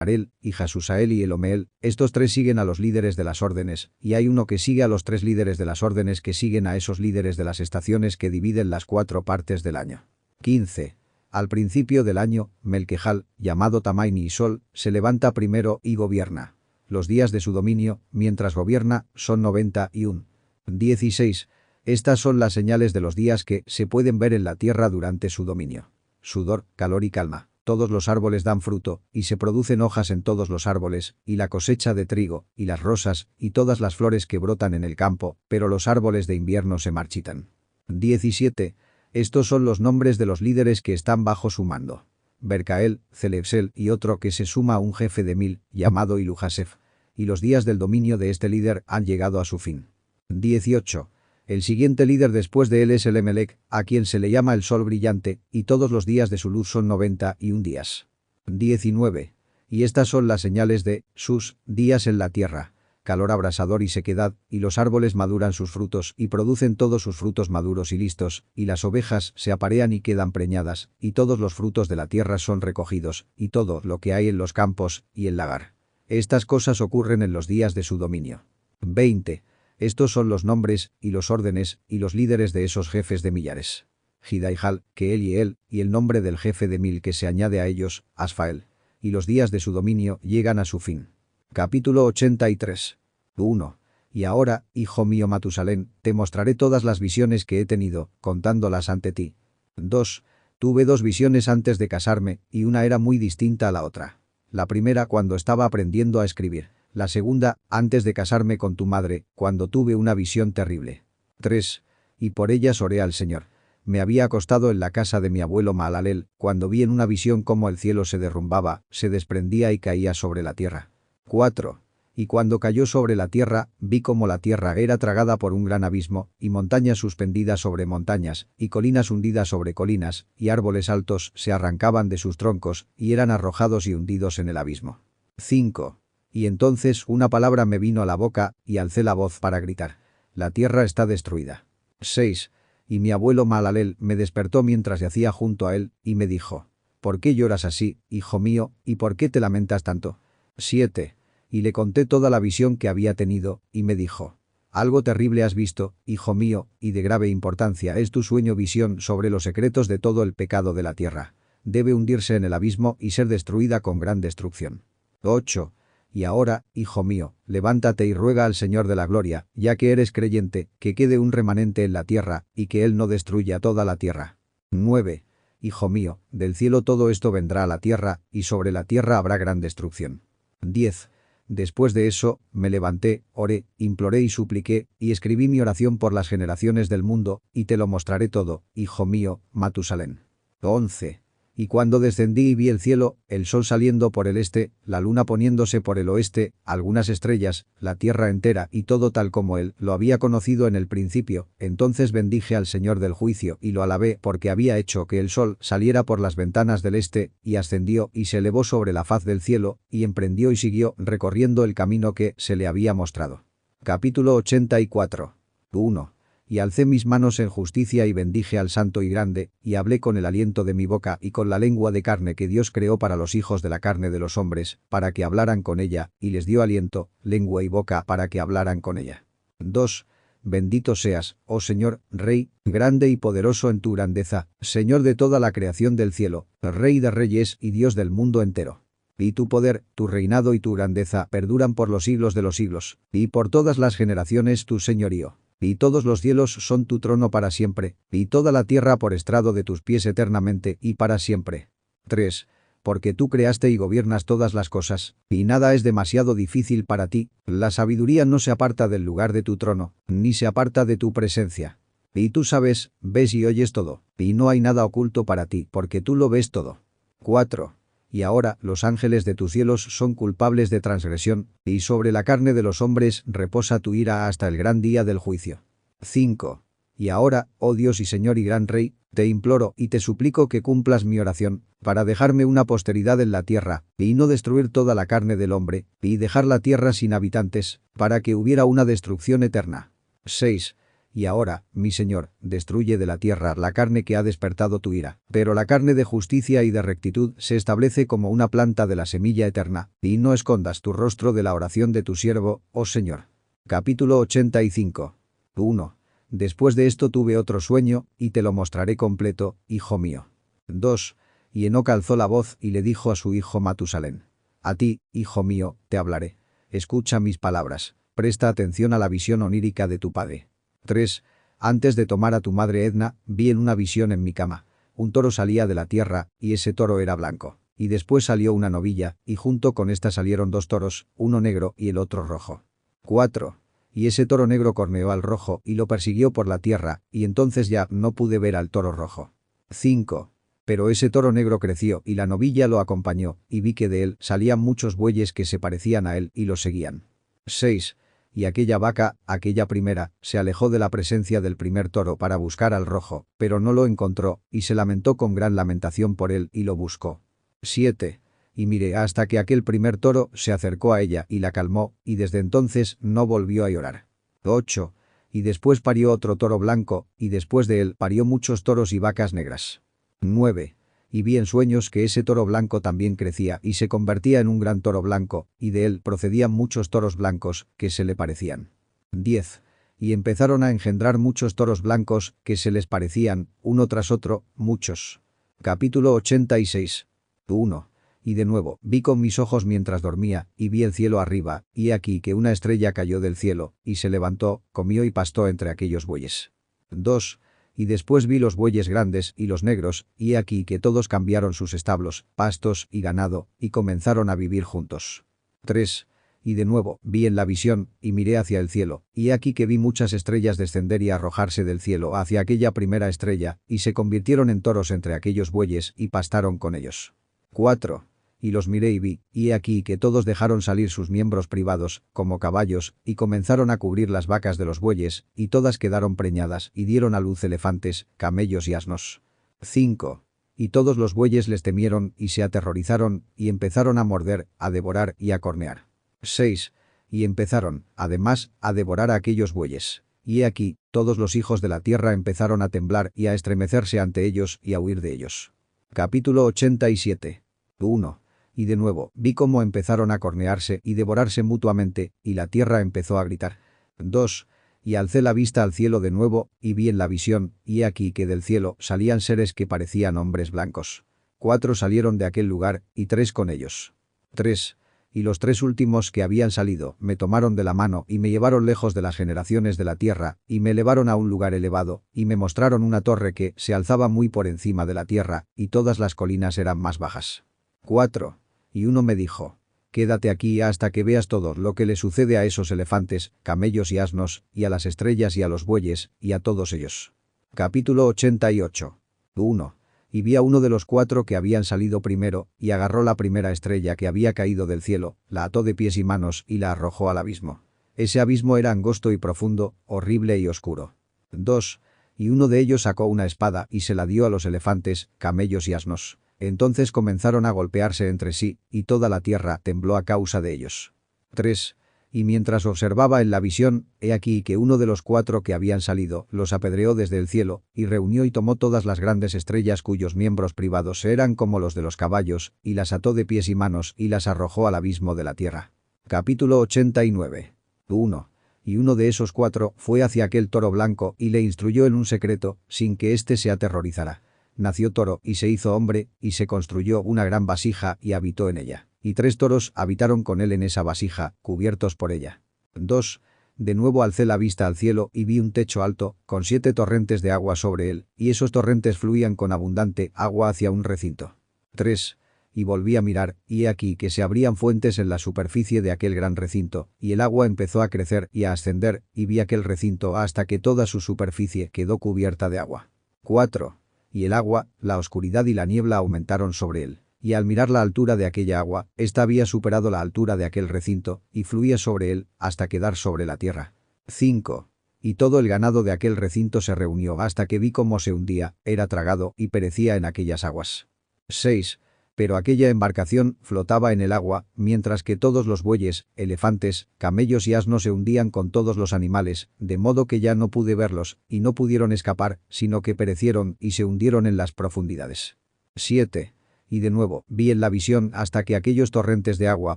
Arel, y Jasusael y Elomeel, estos tres siguen a los líderes de las órdenes, y hay uno que sigue a los tres líderes de las órdenes que siguen a esos líderes de las estaciones que dividen las 4 partes del año. 15. Al principio del año, Melquejal, llamado Tamaini y Sol, se levanta primero y gobierna. Los días de su dominio, mientras gobierna, son 91. 16. Estas son las señales de los días que se pueden ver en la tierra durante su dominio. Sudor, calor y calma. Todos los árboles dan fruto, y se producen hojas en todos los árboles, y la cosecha de trigo, y las rosas, y todas las flores que brotan en el campo, pero los árboles de invierno se marchitan. 17. Estos son los nombres de los líderes que están bajo su mando. Bercael, Celebsel y otro que se suma a un jefe de 1000, llamado Iluhasef. Y los días del dominio de este líder han llegado a su fin. 18. El siguiente líder después de él es Elemelec, a quien se le llama el sol brillante, y todos los días de su luz son 91 días. 19. Y estas son las señales de sus días en la tierra: calor abrasador y sequedad, y los árboles maduran sus frutos y producen todos sus frutos maduros y listos, y las ovejas se aparean y quedan preñadas, y todos los frutos de la tierra son recogidos, y todo lo que hay en los campos y el lagar. Estas cosas ocurren en los días de su dominio. 20. Estos son los nombres, y los órdenes, y los líderes de esos jefes de millares. Gidaijal, que él, y el nombre del jefe de 1000 que se añade a ellos, Asfael. Y los días de su dominio llegan a su fin. Capítulo 83. 1. Y ahora, hijo mío Matusalén, te mostraré todas las visiones que he tenido, contándolas ante ti. 2. Tuve 2 visiones antes de casarme, y una era muy distinta a la otra. La primera cuando estaba aprendiendo a escribir. La segunda, antes de casarme con tu madre, cuando tuve una visión terrible. 3. Y por ellas oré al Señor. Me había acostado en la casa de mi abuelo Mahalalel, cuando vi en una visión cómo el cielo se derrumbaba, se desprendía y caía sobre la tierra. 4. Y cuando cayó sobre la tierra, vi cómo la tierra era tragada por un gran abismo, y montañas suspendidas sobre montañas, y colinas hundidas sobre colinas, y árboles altos se arrancaban de sus troncos, y eran arrojados y hundidos en el abismo. 5. Y entonces una palabra me vino a la boca, y alcé la voz para gritar: la tierra está destruida. 6. Y mi abuelo Mahalalel me despertó mientras yacía junto a él, y me dijo: ¿por qué lloras así, hijo mío, y por qué te lamentas tanto? 7. Y le conté toda la visión que había tenido, y me dijo: algo terrible has visto, hijo mío, y de grave importancia es tu sueño-visión sobre los secretos de todo el pecado de la tierra. Debe hundirse en el abismo y ser destruida con gran destrucción. 8. Y ahora, hijo mío, levántate y ruega al Señor de la gloria, ya que eres creyente, que quede un remanente en la tierra, y que Él no destruya toda la tierra. 9. Hijo mío, del cielo todo esto vendrá a la tierra, y sobre la tierra habrá gran destrucción. 10. Después de eso, me levanté, oré, imploré y supliqué, y escribí mi oración por las generaciones del mundo, y te lo mostraré todo, hijo mío, Matusalén. 11. Y cuando descendí y vi el cielo, el sol saliendo por el este, la luna poniéndose por el oeste, algunas estrellas, la tierra entera y todo tal como él lo había conocido en el principio, entonces bendije al Señor del juicio y lo alabé porque había hecho que el sol saliera por las ventanas del este, y ascendió y se elevó sobre la faz del cielo, y emprendió y siguió recorriendo el camino que se le había mostrado. Capítulo 84. 1. Y alcé mis manos en justicia y bendije al Santo y Grande, y hablé con el aliento de mi boca y con la lengua de carne que Dios creó para los hijos de la carne de los hombres, para que hablaran con ella, y les dio aliento, lengua y boca para que hablaran con ella. 2. Bendito seas, oh Señor, Rey, grande y poderoso en tu grandeza, Señor de toda la creación del cielo, Rey de reyes y Dios del mundo entero. Y tu poder, tu reinado y tu grandeza perduran por los siglos de los siglos, y por todas las generaciones tu señorío. Y todos los cielos son tu trono para siempre, y toda la tierra por estrado de tus pies eternamente y para siempre. 3. Porque tú creaste y gobiernas todas las cosas, y nada es demasiado difícil para ti, la sabiduría no se aparta del lugar de tu trono, ni se aparta de tu presencia. Y tú sabes, ves y oyes todo, y no hay nada oculto para ti, porque tú lo ves todo. 4. Y ahora los ángeles de tus cielos son culpables de transgresión, y sobre la carne de los hombres reposa tu ira hasta el gran día del juicio. 5. Y ahora, oh Dios y Señor y gran Rey, te imploro y te suplico que cumplas mi oración, para dejarme una posteridad en la tierra, y no destruir toda la carne del hombre, y dejar la tierra sin habitantes, para que hubiera una destrucción eterna. 6. Y ahora, mi señor, destruye de la tierra la carne que ha despertado tu ira. Pero la carne de justicia y de rectitud se establece como una planta de la semilla eterna, y no escondas tu rostro de la oración de tu siervo, oh Señor. Capítulo 85. 1. Después de esto tuve otro sueño, y te lo mostraré completo, hijo mío. 2. Y Enoc alzó la voz y le dijo a su hijo Matusalén: a ti, hijo mío, te hablaré. Escucha mis palabras. Presta atención a la visión onírica de tu padre. 3. Antes de tomar a tu madre Edna, vi en una visión en mi cama. Un toro salía de la tierra, y ese toro era blanco. Y después salió una novilla, y junto con esta salieron dos toros, uno negro y el otro rojo. 4. Y ese toro negro corneó al rojo y lo persiguió por la tierra, y entonces ya no pude ver al toro rojo. 5. Pero ese toro negro creció y la novilla lo acompañó, y vi que de él salían muchos bueyes que se parecían a él y lo seguían. 6. Y aquella vaca, aquella primera, se alejó de la presencia del primer toro para buscar al rojo, pero no lo encontró, y se lamentó con gran lamentación por él y lo buscó. 7. Y miré hasta que aquel primer toro se acercó a ella y la calmó, y desde entonces no volvió a llorar. 8. Y después parió otro toro blanco, y después de él parió muchos toros y vacas negras. 9. Y vi en sueños que ese toro blanco también crecía y se convertía en un gran toro blanco, y de él procedían muchos toros blancos que se le parecían. 10. Y empezaron a engendrar muchos toros blancos que se les parecían, uno tras otro, muchos. Capítulo 86. 1. Y de nuevo, vi con mis ojos mientras dormía, y vi el cielo arriba, y he aquí que una estrella cayó del cielo, y se levantó, comió y pastó entre aquellos bueyes. 2. Y después vi los bueyes grandes y los negros, y he aquí que todos cambiaron sus establos, pastos y ganado, y comenzaron a vivir juntos. 3. Y de nuevo, vi en la visión, y miré hacia el cielo, y he aquí que vi muchas estrellas descender y arrojarse del cielo hacia aquella primera estrella, y se convirtieron en toros entre aquellos bueyes y pastaron con ellos. 4. Y los miré y vi, y he aquí que todos dejaron salir sus miembros privados, como caballos, y comenzaron a cubrir las vacas de los bueyes, y todas quedaron preñadas, y dieron a luz elefantes, camellos y asnos. 5. Y todos los bueyes les temieron, y se aterrorizaron, y empezaron a morder, a devorar y a cornear. 6. Y empezaron, además, a devorar a aquellos bueyes. Y he aquí, todos los hijos de la tierra empezaron a temblar y a estremecerse ante ellos y a huir de ellos. Capítulo 87. 1. Y de nuevo, vi cómo empezaron a cornearse y devorarse mutuamente, y la tierra empezó a gritar. 2. Y alcé la vista al cielo de nuevo, y vi en la visión, y he aquí que del cielo salían seres que parecían hombres blancos. 4 salieron de aquel lugar, y 3 con ellos. 3. Y los 3 últimos que habían salido, me tomaron de la mano y me llevaron lejos de las generaciones de la tierra, y me elevaron a un lugar elevado, y me mostraron una torre que se alzaba muy por encima de la tierra, y todas las colinas eran más bajas. 4. Y uno me dijo: quédate aquí hasta que veas todo lo que le sucede a esos elefantes, camellos y asnos, y a las estrellas y a los bueyes, y a todos ellos. Capítulo 88. 1. Y vi a uno de los 4 que habían salido primero, y agarró la primera estrella que había caído del cielo, la ató de pies y manos y la arrojó al abismo. Ese abismo era angosto y profundo, horrible y oscuro. 2. Y uno de ellos sacó una espada y se la dio a los elefantes, camellos y asnos. Entonces comenzaron a golpearse entre sí, y toda la tierra tembló a causa de ellos. 3. Y mientras observaba en la visión, he aquí que uno de los 4 que habían salido los apedreó desde el cielo, y reunió y tomó todas las grandes estrellas cuyos miembros privados eran como los de los caballos, y las ató de pies y manos y las arrojó al abismo de la tierra. Capítulo 89. 1. Y uno de esos 4 fue hacia aquel toro blanco y le instruyó en un secreto, sin que éste se aterrorizara. Nació toro y se hizo hombre, y se construyó una gran vasija y habitó en ella. Y 3 toros habitaron con él en esa vasija, cubiertos por ella. 2. De nuevo alcé la vista al cielo y vi un techo alto, con 7 torrentes de agua sobre él, y esos torrentes fluían con abundante agua hacia un recinto. 3. Y volví a mirar, y he aquí que se abrían fuentes en la superficie de aquel gran recinto, y el agua empezó a crecer y a ascender, y vi aquel recinto hasta que toda su superficie quedó cubierta de agua. 4. Y el agua, la oscuridad y la niebla aumentaron sobre él. Y al mirar la altura de aquella agua, ésta había superado la altura de aquel recinto, y fluía sobre él, hasta quedar sobre la tierra. 5. Y todo el ganado de aquel recinto se reunió hasta que vi cómo se hundía, era tragado y perecía en aquellas aguas. 6. Pero aquella embarcación flotaba en el agua, mientras que todos los bueyes, elefantes, camellos y asnos se hundían con todos los animales, de modo que ya no pude verlos, y no pudieron escapar, sino que perecieron y se hundieron en las profundidades. 7. Y de nuevo, vi en la visión hasta que aquellos torrentes de agua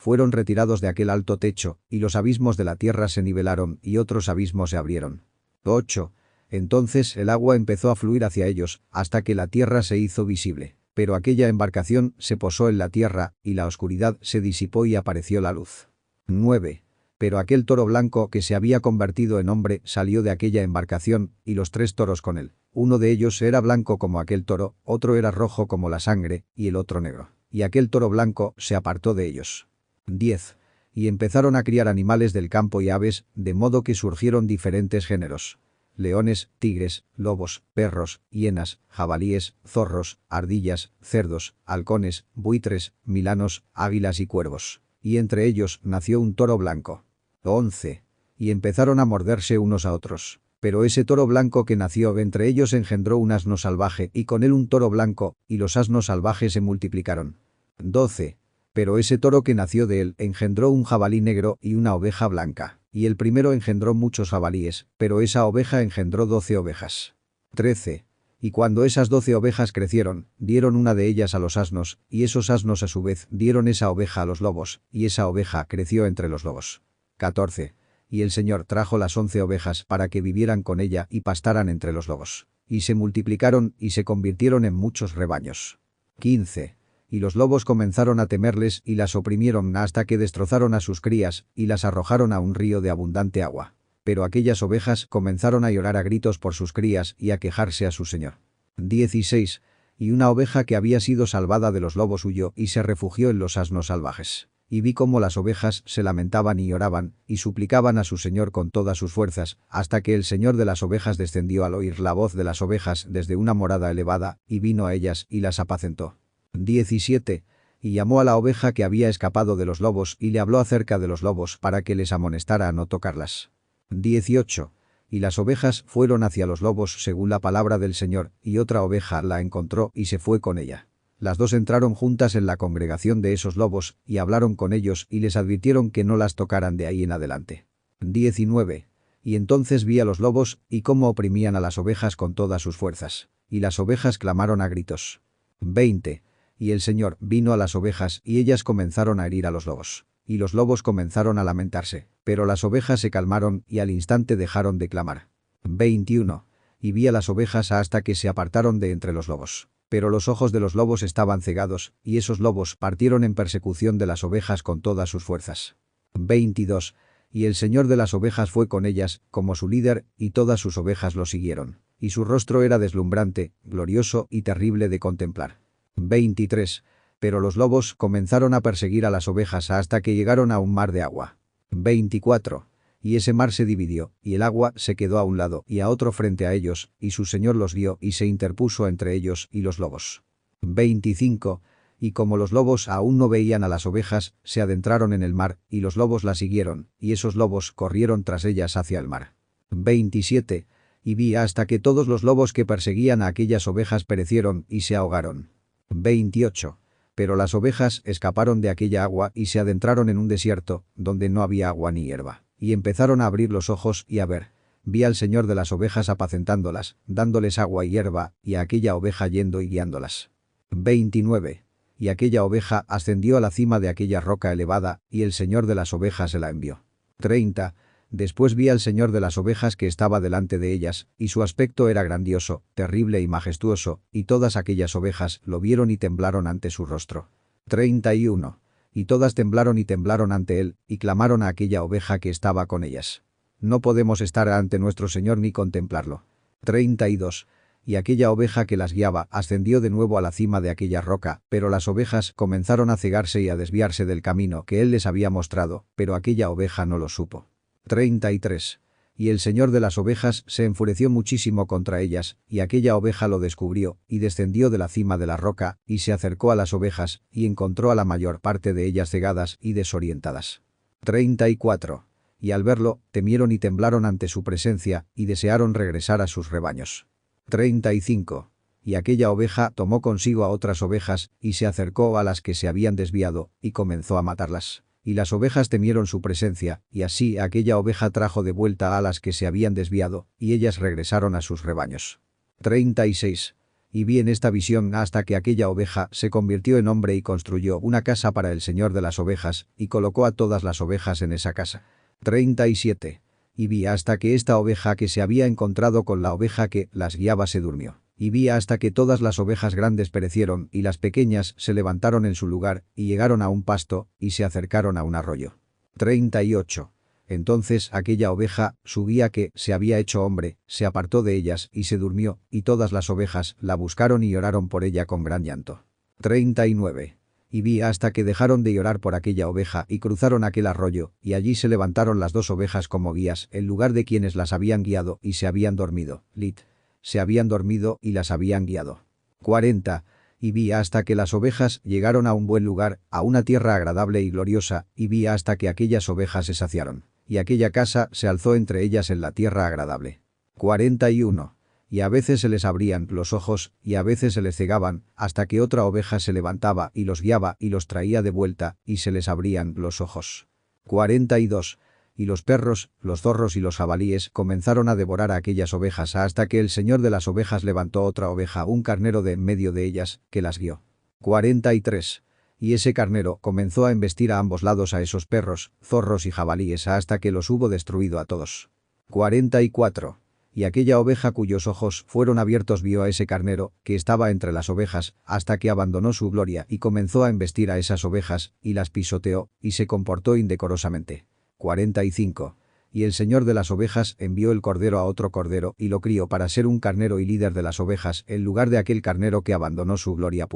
fueron retirados de aquel alto techo, y los abismos de la tierra se nivelaron y otros abismos se abrieron. 8. Entonces el agua empezó a fluir hacia ellos, hasta que la tierra se hizo visible. Pero aquella embarcación se posó en la tierra, y la oscuridad se disipó y apareció la luz. 9. Pero aquel toro blanco que se había convertido en hombre salió de aquella embarcación, y los 3 toros con él. Uno de ellos era blanco como aquel toro, otro era rojo como la sangre, y el otro negro. Y aquel toro blanco se apartó de ellos. 10. Y empezaron a criar animales del campo y aves, de modo que surgieron diferentes géneros: leones, tigres, lobos, perros, hienas, jabalíes, zorros, ardillas, cerdos, halcones, buitres, milanos, águilas y cuervos. Y entre ellos nació un toro blanco. 11. Y empezaron a morderse unos a otros. Pero ese toro blanco que nació entre ellos engendró un asno salvaje y con él un toro blanco, y los asnos salvajes se multiplicaron. 12. Pero ese toro que nació de él engendró un jabalí negro y una oveja blanca. Y el primero engendró muchos jabalíes, pero esa oveja engendró 12 ovejas. 13. Y cuando esas 12 ovejas crecieron, dieron una de ellas a los asnos, y esos asnos a su vez dieron esa oveja a los lobos, y esa oveja creció entre los lobos. 14. Y el Señor trajo las 11 ovejas para que vivieran con ella y pastaran entre los lobos. Y se multiplicaron y se convirtieron en muchos rebaños. 15. Y los lobos comenzaron a temerles y las oprimieron hasta que destrozaron a sus crías y las arrojaron a un río de abundante agua. Pero aquellas ovejas comenzaron a llorar a gritos por sus crías y a quejarse a su señor. 16. Y una oveja que había sido salvada de los lobos huyó y se refugió en los asnos salvajes. Y vi cómo las ovejas se lamentaban y lloraban y suplicaban a su señor con todas sus fuerzas, hasta que el señor de las ovejas descendió al oír la voz de las ovejas desde una morada elevada y vino a ellas y las apacentó. 17. Y llamó a la oveja que había escapado de los lobos y le habló acerca de los lobos para que les amonestara a no tocarlas. 18. Y las ovejas fueron hacia los lobos según la palabra del Señor, y otra oveja la encontró y se fue con ella. Las 2 entraron juntas en la congregación de esos lobos y hablaron con ellos y les advirtieron que no las tocaran de ahí en adelante. 19. Y entonces vi a los lobos y cómo oprimían a las ovejas con todas sus fuerzas. Y las ovejas clamaron a gritos. 20. Y el Señor vino a las ovejas y ellas comenzaron a herir a los lobos. Y los lobos comenzaron a lamentarse, pero las ovejas se calmaron y al instante dejaron de clamar. 21. Y vi a las ovejas hasta que se apartaron de entre los lobos. Pero los ojos de los lobos estaban cegados, y esos lobos partieron en persecución de las ovejas con todas sus fuerzas. 22. Y el Señor de las ovejas fue con ellas, como su líder, y todas sus ovejas lo siguieron. Y su rostro era deslumbrante, glorioso y terrible de contemplar. 23. Pero los lobos comenzaron a perseguir a las ovejas hasta que llegaron a un mar de agua. 24. Y ese mar se dividió, y el agua se quedó a un lado y a otro frente a ellos, y su señor los vio y se interpuso entre ellos y los lobos. 25. Y como los lobos aún no veían a las ovejas, se adentraron en el mar, y los lobos la siguieron, y esos lobos corrieron tras ellas hacia el mar. 27. Y vi hasta que todos los lobos que perseguían a aquellas ovejas perecieron y se ahogaron. 28. Pero las ovejas escaparon de aquella agua y se adentraron en un desierto, donde no había agua ni hierba. Y empezaron a abrir los ojos y a ver. Vi al Señor de las ovejas apacentándolas, dándoles agua y hierba, y a aquella oveja yendo y guiándolas. 29. Y aquella oveja ascendió a la cima de aquella roca elevada, y el Señor de las ovejas se la envió. 30. Después vi al Señor de las ovejas que estaba delante de ellas, y su aspecto era grandioso, terrible y majestuoso, y todas aquellas ovejas lo vieron y temblaron ante su rostro. 31. Y todas temblaron ante él, y clamaron a aquella oveja que estaba con ellas. No podemos estar ante nuestro Señor ni contemplarlo. 32. Y aquella oveja que las guiaba ascendió de nuevo a la cima de aquella roca, pero las ovejas comenzaron a cegarse y a desviarse del camino que él les había mostrado, pero aquella oveja no lo supo. 33. Y el Señor de las ovejas se enfureció muchísimo contra ellas, y aquella oveja lo descubrió, y descendió de la cima de la roca, y se acercó a las ovejas, y encontró a la mayor parte de ellas cegadas y desorientadas. 34. Y al verlo, temieron y temblaron ante su presencia, y desearon regresar a sus rebaños. 35. Y aquella oveja tomó consigo a otras ovejas, y se acercó a las que se habían desviado, y comenzó a matarlas. Y las ovejas temieron su presencia, y así aquella oveja trajo de vuelta a las que se habían desviado, y ellas regresaron a sus rebaños. 36. Y vi en esta visión hasta que aquella oveja se convirtió en hombre y construyó una casa para el señor de las ovejas, y colocó a todas las ovejas en esa casa. 37. Y vi hasta que esta oveja que se había encontrado con la oveja que las guiaba se durmió. Y vi hasta que todas las ovejas grandes perecieron y las pequeñas se levantaron en su lugar y llegaron a un pasto y se acercaron a un arroyo. 38. Entonces aquella oveja, su guía que se había hecho hombre, se apartó de ellas y se durmió, y todas las ovejas la buscaron y lloraron por ella con gran llanto. 39. Y vi hasta que dejaron de llorar por aquella oveja y cruzaron aquel arroyo, y allí se levantaron las dos ovejas como guías en lugar de quienes las habían guiado y se habían dormido. Se habían dormido y las habían guiado. 40. Y vi hasta que las ovejas llegaron a un buen lugar, a una tierra agradable y gloriosa, y vi hasta que aquellas ovejas se saciaron. Y aquella casa se alzó entre ellas en la tierra agradable. 41. Y a veces se les abrían los ojos, y a veces se les cegaban, hasta que otra oveja se levantaba y los guiaba y los traía de vuelta, y se les abrían los ojos. 42. Y los perros, los zorros y los jabalíes comenzaron a devorar a aquellas ovejas hasta que el señor de las ovejas levantó otra oveja, un carnero de en medio de ellas, que las guió. 43. Y ese carnero comenzó a embestir a ambos lados a esos perros, zorros y jabalíes hasta que los hubo destruido a todos. 44. Y aquella oveja cuyos ojos fueron abiertos vio a ese carnero, que estaba entre las ovejas, hasta que abandonó su gloria y comenzó a embestir a esas ovejas, y las pisoteó, y se comportó indecorosamente. 45. Y el señor de las ovejas envió el cordero a otro cordero y lo crió para ser un carnero y líder de las ovejas en lugar de aquel carnero que abandonó su gloria.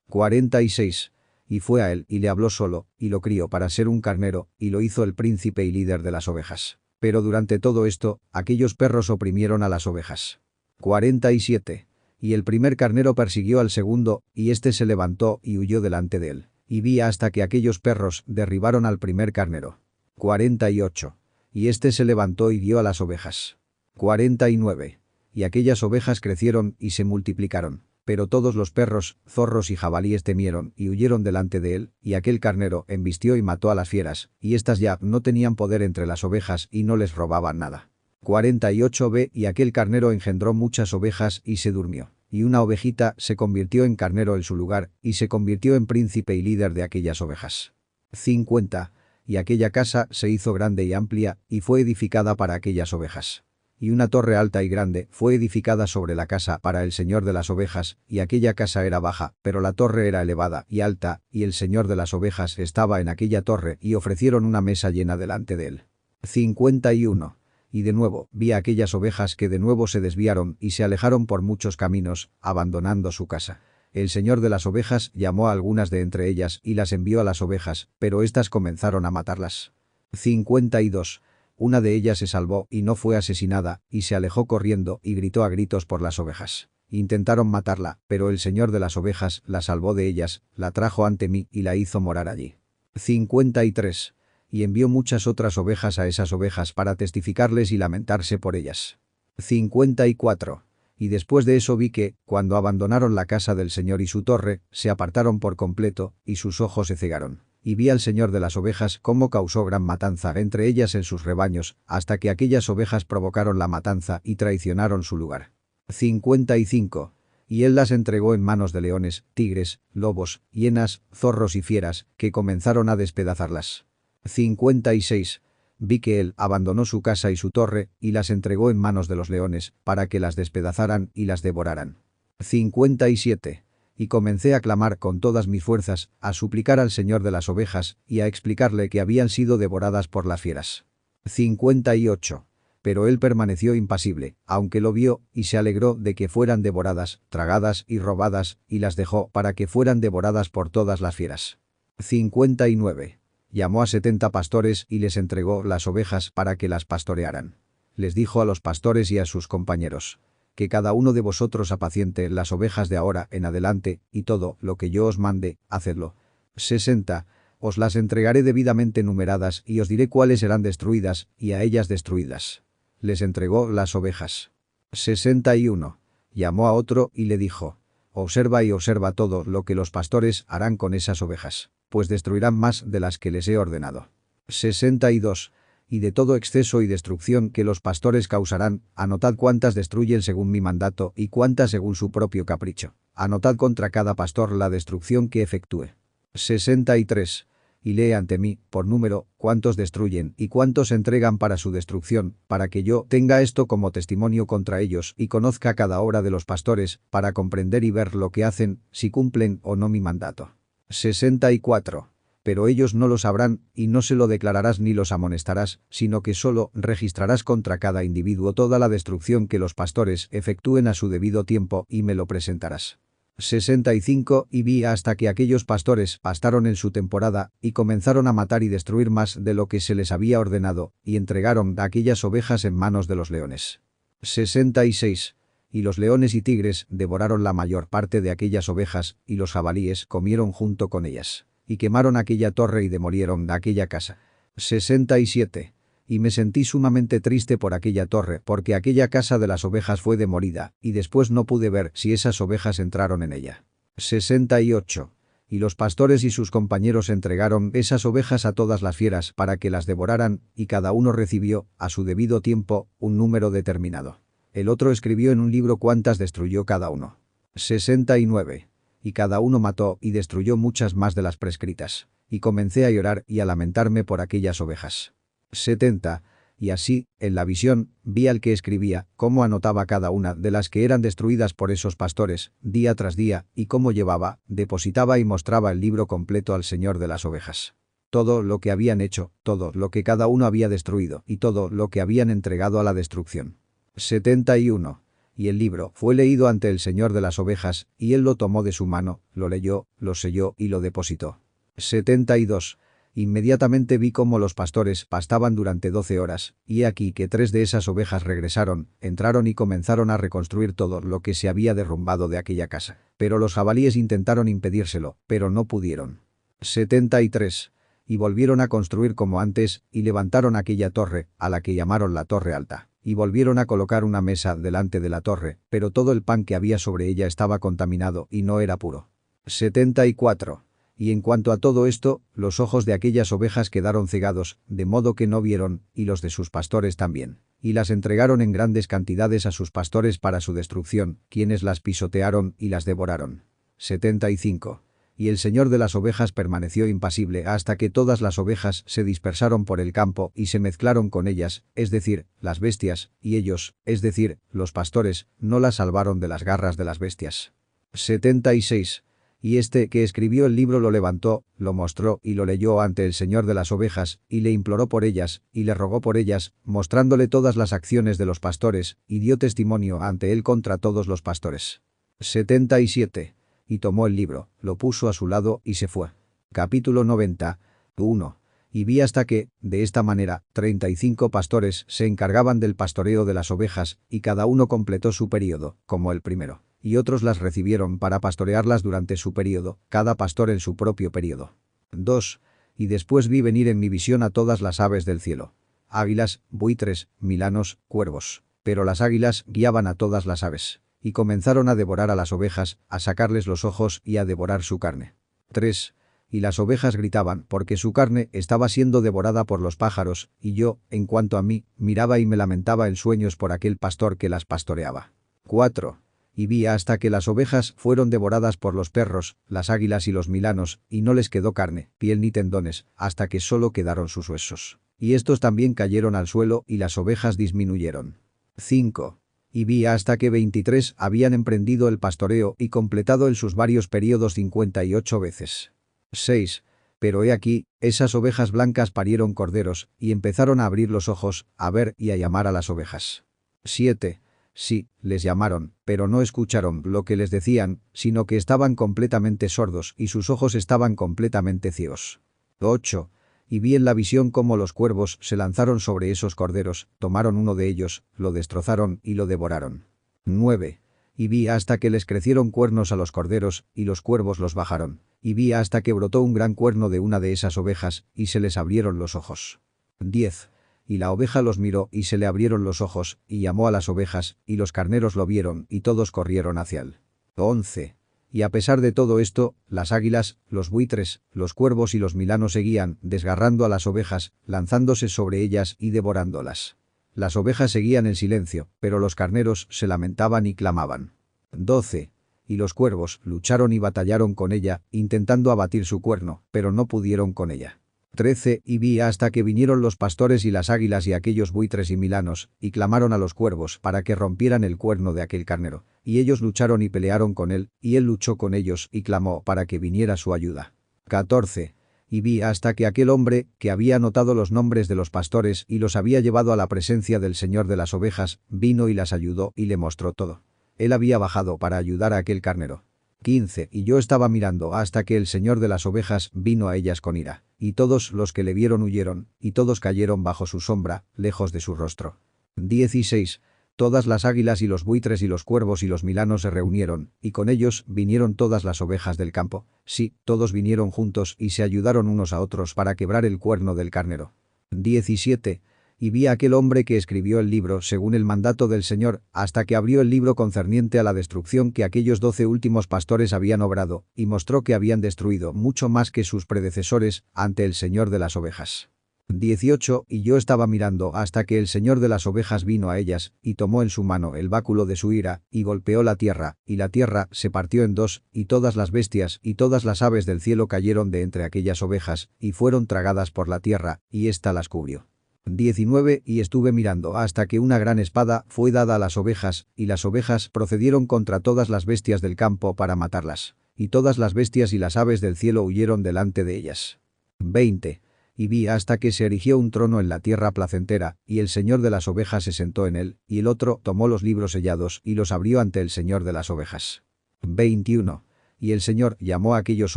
46. Y fue a él y le habló solo, y lo crió para ser un carnero, y lo hizo el príncipe y líder de las ovejas. Pero durante todo esto, aquellos perros oprimieron a las ovejas. 47. Y el primer carnero persiguió al segundo, y éste se levantó y huyó delante de él. Y vi hasta que aquellos perros derribaron al primer carnero. 48. Y éste se levantó y guió a las ovejas. 49. Y aquellas ovejas crecieron y se multiplicaron. Pero todos los perros, zorros y jabalíes temieron y huyeron delante de él, y aquel carnero embistió y mató a las fieras, y éstas ya no tenían poder entre las ovejas y no les robaban nada. 48b. Y aquel carnero engendró muchas ovejas y se durmió. Y una ovejita se convirtió en carnero en su lugar, y se convirtió en príncipe y líder de aquellas ovejas. 50. Y aquella casa se hizo grande y amplia, y fue edificada para aquellas ovejas. Y una torre alta y grande fue edificada sobre la casa para el señor de las ovejas, y aquella casa era baja, pero la torre era elevada y alta, y el señor de las ovejas estaba en aquella torre y ofrecieron una mesa llena delante de él. 51. Y de nuevo vi a aquellas ovejas que de nuevo se desviaron y se alejaron por muchos caminos, abandonando su casa. El señor de las ovejas llamó a algunas de entre ellas y las envió a las ovejas, pero éstas comenzaron a matarlas. 52. Una de ellas se salvó y no fue asesinada, y se alejó corriendo y gritó a gritos por las ovejas. Intentaron matarla, pero el señor de las ovejas la salvó de ellas, la trajo ante mí y la hizo morar allí. 53. Y envió muchas otras ovejas a esas ovejas para testificarles y lamentarse por ellas. 54. Y después de eso vi que, cuando abandonaron la casa del Señor y su torre, se apartaron por completo, y sus ojos se cegaron. Y vi al señor de las ovejas cómo causó gran matanza entre ellas en sus rebaños, hasta que aquellas ovejas provocaron la matanza y traicionaron su lugar. 55. Y él las entregó en manos de leones, tigres, lobos, hienas, zorros y fieras, que comenzaron a despedazarlas. 56. Vi que él abandonó su casa y su torre, y las entregó en manos de los leones, para que las despedazaran y las devoraran. 57. Y comencé a clamar con todas mis fuerzas, a suplicar al señor de las ovejas, y a explicarle que habían sido devoradas por las fieras. 58. Pero él permaneció impasible, aunque lo vio, y se alegró de que fueran devoradas, tragadas y robadas, y las dejó para que fueran devoradas por todas las fieras. 59. Llamó a 70 pastores y les entregó las ovejas para que las pastorearan. Les dijo a los pastores y a sus compañeros: que cada uno de vosotros apaciente las ovejas de ahora en adelante, y todo lo que yo os mande, hacedlo. 60. Os las entregaré debidamente numeradas y os diré cuáles serán destruidas, y a ellas destruidas. Les entregó las ovejas. 61. Llamó a otro y le dijo: observa y observa todo lo que los pastores harán con esas ovejas, pues destruirán más de las que les he ordenado. 62. Y de todo exceso y destrucción que los pastores causarán, anotad cuántas destruyen según mi mandato y cuántas según su propio capricho. Anotad contra cada pastor la destrucción que efectúe. 63. Y lee ante mí, por número, cuántos destruyen y cuántos entregan para su destrucción, para que yo tenga esto como testimonio contra ellos y conozca cada obra de los pastores, para comprender y ver lo que hacen, si cumplen o no mi mandato. 64. Pero ellos no lo sabrán, y no se lo declararás ni los amonestarás, sino que solo registrarás contra cada individuo toda la destrucción que los pastores efectúen a su debido tiempo y me lo presentarás. 65. Y vi hasta que aquellos pastores pastaron en su temporada, y comenzaron a matar y destruir más de lo que se les había ordenado, y entregaron aquellas ovejas en manos de los leones. 66. Y los leones y tigres devoraron la mayor parte de aquellas ovejas, y los jabalíes comieron junto con ellas, y quemaron aquella torre y demolieron aquella casa. 67. Y me sentí sumamente triste por aquella torre, porque aquella casa de las ovejas fue demolida, y después no pude ver si esas ovejas entraron en ella. 68. Y los pastores y sus compañeros entregaron esas ovejas a todas las fieras para que las devoraran, y cada uno recibió, a su debido tiempo, un número determinado. El otro escribió en un libro cuántas destruyó cada uno. 69. Y cada uno mató y destruyó muchas más de las prescritas. Y comencé a llorar y a lamentarme por aquellas ovejas. 70. Y así, en la visión, vi al que escribía, cómo anotaba cada una de las que eran destruidas por esos pastores, día tras día, y cómo llevaba, depositaba y mostraba el libro completo al Señor de las ovejas. Todo lo que habían hecho, todo lo que cada uno había destruido, y todo lo que habían entregado a la destrucción. 71. Y el libro fue leído ante el Señor de las ovejas, y él lo tomó de su mano, lo leyó, lo selló y lo depositó. 72. Inmediatamente vi cómo los pastores pastaban durante 12 horas, y he aquí que 3 de esas ovejas regresaron, entraron y comenzaron a reconstruir todo lo que se había derrumbado de aquella casa. Pero los jabalíes intentaron impedírselo, pero no pudieron. 73. Y volvieron a construir como antes, y levantaron aquella torre, a la que llamaron la Torre Alta. Y volvieron a colocar una mesa delante de la torre, pero todo el pan que había sobre ella estaba contaminado y no era puro. 74. Y en cuanto a todo esto, los ojos de aquellas ovejas quedaron cegados, de modo que no vieron, y los de sus pastores también. Y las entregaron en grandes cantidades a sus pastores para su destrucción, quienes las pisotearon y las devoraron. 75. Y el Señor de las ovejas permaneció impasible hasta que todas las ovejas se dispersaron por el campo y se mezclaron con ellas, es decir, las bestias, y ellos, es decir, los pastores, no las salvaron de las garras de las bestias. 76. Y este que escribió el libro lo levantó, lo mostró y lo leyó ante el Señor de las ovejas, y le imploró por ellas, y le rogó por ellas, mostrándole todas las acciones de los pastores, y dio testimonio ante él contra todos los pastores. 77. Y tomó el libro, lo puso a su lado y se fue. Capítulo 90. 1. Y vi hasta que, de esta manera, 35 pastores se encargaban del pastoreo de las ovejas, y cada uno completó su período, como el primero. Y otros las recibieron para pastorearlas durante su período, cada pastor en su propio período. 2. Y después vi venir en mi visión a todas las aves del cielo. Águilas, buitres, milanos, cuervos. Pero las águilas guiaban a todas las aves. Y comenzaron a devorar a las ovejas, a sacarles los ojos y a devorar su carne. 3. Y las ovejas gritaban porque su carne estaba siendo devorada por los pájaros, y yo, en cuanto a mí, miraba y me lamentaba en sueños por aquel pastor que las pastoreaba. 4. Y vi hasta que las ovejas fueron devoradas por los perros, las águilas y los milanos, y no les quedó carne, piel ni tendones, hasta que solo quedaron sus huesos. Y estos también cayeron al suelo y las ovejas disminuyeron. 5. Y vi hasta que 23 habían emprendido el pastoreo y completado en sus varios períodos 58 veces. 6. Pero he aquí, esas ovejas blancas parieron corderos, y empezaron a abrir los ojos, a ver y a llamar a las ovejas. 7. Sí, les llamaron, pero no escucharon lo que les decían, sino que estaban completamente sordos y sus ojos estaban completamente ciegos. 8. Y vi en la visión cómo los cuervos se lanzaron sobre esos corderos, tomaron uno de ellos, lo destrozaron y lo devoraron. 9. Y vi hasta que les crecieron cuernos a los corderos, y los cuervos los bajaron. Y vi hasta que brotó un gran cuerno de una de esas ovejas, y se les abrieron los ojos. 10. Y la oveja los miró y se le abrieron los ojos, y llamó a las ovejas, y los carneros lo vieron, y todos corrieron hacia él. 11. Y a pesar de todo esto, las águilas, los buitres, los cuervos y los milanos seguían, desgarrando a las ovejas, lanzándose sobre ellas y devorándolas. Las ovejas seguían en silencio, pero los carneros se lamentaban y clamaban. 12. Y los cuervos lucharon y batallaron con ella, intentando abatir su cuerno, pero no pudieron con ella. 13. Y vi hasta que vinieron los pastores y las águilas y aquellos buitres y milanos, y clamaron a los cuervos para que rompieran el cuerno de aquel carnero. Y ellos lucharon y pelearon con él, y él luchó con ellos y clamó para que viniera su ayuda. 14. Y vi hasta que aquel hombre, que había anotado los nombres de los pastores y los había llevado a la presencia del Señor de las ovejas, vino y las ayudó y le mostró todo. Él había bajado para ayudar a aquel carnero. 15. Y yo estaba mirando hasta que el Señor de las ovejas vino a ellas con ira, y todos los que le vieron huyeron, y todos cayeron bajo su sombra, lejos de su rostro. 16. Todas las águilas y los buitres y los cuervos y los milanos se reunieron, y con ellos vinieron todas las ovejas del campo. Sí, todos vinieron juntos y se ayudaron unos a otros para quebrar el cuerno del carnero. 17. Y vi a aquel hombre que escribió el libro según el mandato del Señor, hasta que abrió el libro concerniente a la destrucción que aquellos 12 últimos pastores habían obrado, y mostró que habían destruido mucho más que sus predecesores ante el Señor de las ovejas. 18. Y yo estaba mirando hasta que el Señor de las ovejas vino a ellas, y tomó en su mano el báculo de su ira, y golpeó la tierra, y la tierra se partió en dos, y todas las bestias y todas las aves del cielo cayeron de entre aquellas ovejas, y fueron tragadas por la tierra, y ésta las cubrió. 19. Y estuve mirando hasta que una gran espada fue dada a las ovejas, y las ovejas procedieron contra todas las bestias del campo para matarlas, y todas las bestias y las aves del cielo huyeron delante de ellas. 20. Y vi hasta que se erigió un trono en la tierra placentera, y el Señor de las ovejas se sentó en él, y el otro tomó los libros sellados y los abrió ante el Señor de las ovejas. 21. Y el Señor llamó a aquellos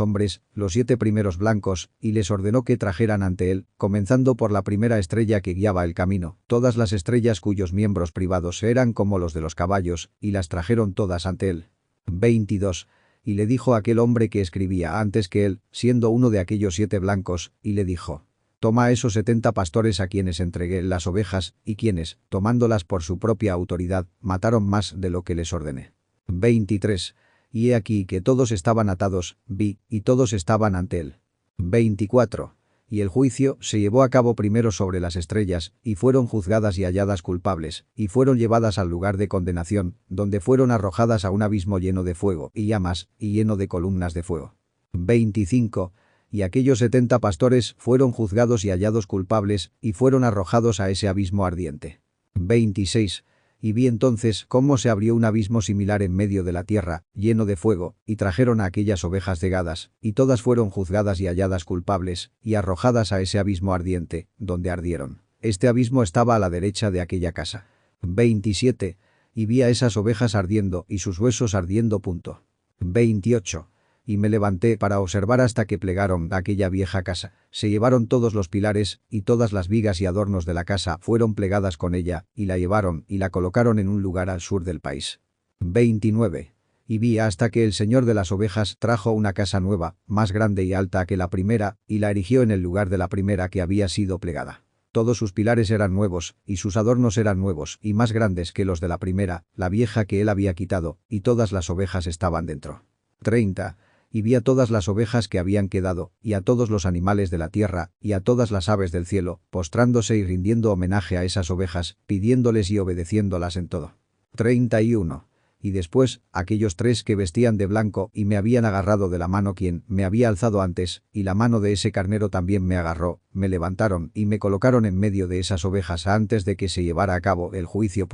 hombres, los 7 primeros blancos, y les ordenó que trajeran ante él, comenzando por la primera estrella que guiaba el camino, todas las estrellas cuyos miembros privados eran como los de los caballos, y las trajeron todas ante él. 22. Y le dijo a aquel hombre que escribía antes que él, siendo uno de aquellos 7 blancos, y le dijo: toma a esos 70 pastores a quienes entregué las ovejas, y quienes, tomándolas por su propia autoridad, mataron más de lo que les ordené. 23. Y he aquí que todos estaban atados, vi, y todos estaban ante él. 24. Y el juicio se llevó a cabo primero sobre las estrellas, y fueron juzgadas y halladas culpables, y fueron llevadas al lugar de condenación, donde fueron arrojadas a un abismo lleno de fuego y llamas, y lleno de columnas de fuego. 25. Y aquellos 70 pastores fueron juzgados y hallados culpables, y fueron arrojados a ese abismo ardiente. 26. Y vi entonces cómo se abrió un abismo similar en medio de la tierra, lleno de fuego, y trajeron a aquellas ovejas cegadas, y todas fueron juzgadas y halladas culpables, y arrojadas a ese abismo ardiente, donde ardieron. Este abismo estaba a la derecha de aquella casa. 27. Y vi a esas ovejas ardiendo y sus huesos ardiendo. 28. Y me levanté para observar hasta que plegaron aquella vieja casa. Se llevaron todos los pilares, y todas las vigas y adornos de la casa fueron plegadas con ella, y la llevaron y la colocaron en un lugar al sur del país. 29. Y vi hasta que el Señor de las ovejas trajo una casa nueva, más grande y alta que la primera, y la erigió en el lugar de la primera que había sido plegada. Todos sus pilares eran nuevos, y sus adornos eran nuevos y más grandes que los de la primera, la vieja que él había quitado, y todas las ovejas estaban dentro. 30. Y vi a todas las ovejas que habían quedado, y a todos los animales de la tierra, y a todas las aves del cielo, postrándose y rindiendo homenaje a esas ovejas, pidiéndoles y obedeciéndolas en todo. 31. Y después, aquellos 3 que vestían de blanco y me habían agarrado de la mano quien me había alzado antes, y la mano de ese carnero también me agarró, me levantaron y me colocaron en medio de esas ovejas antes de que se llevara a cabo el juicio.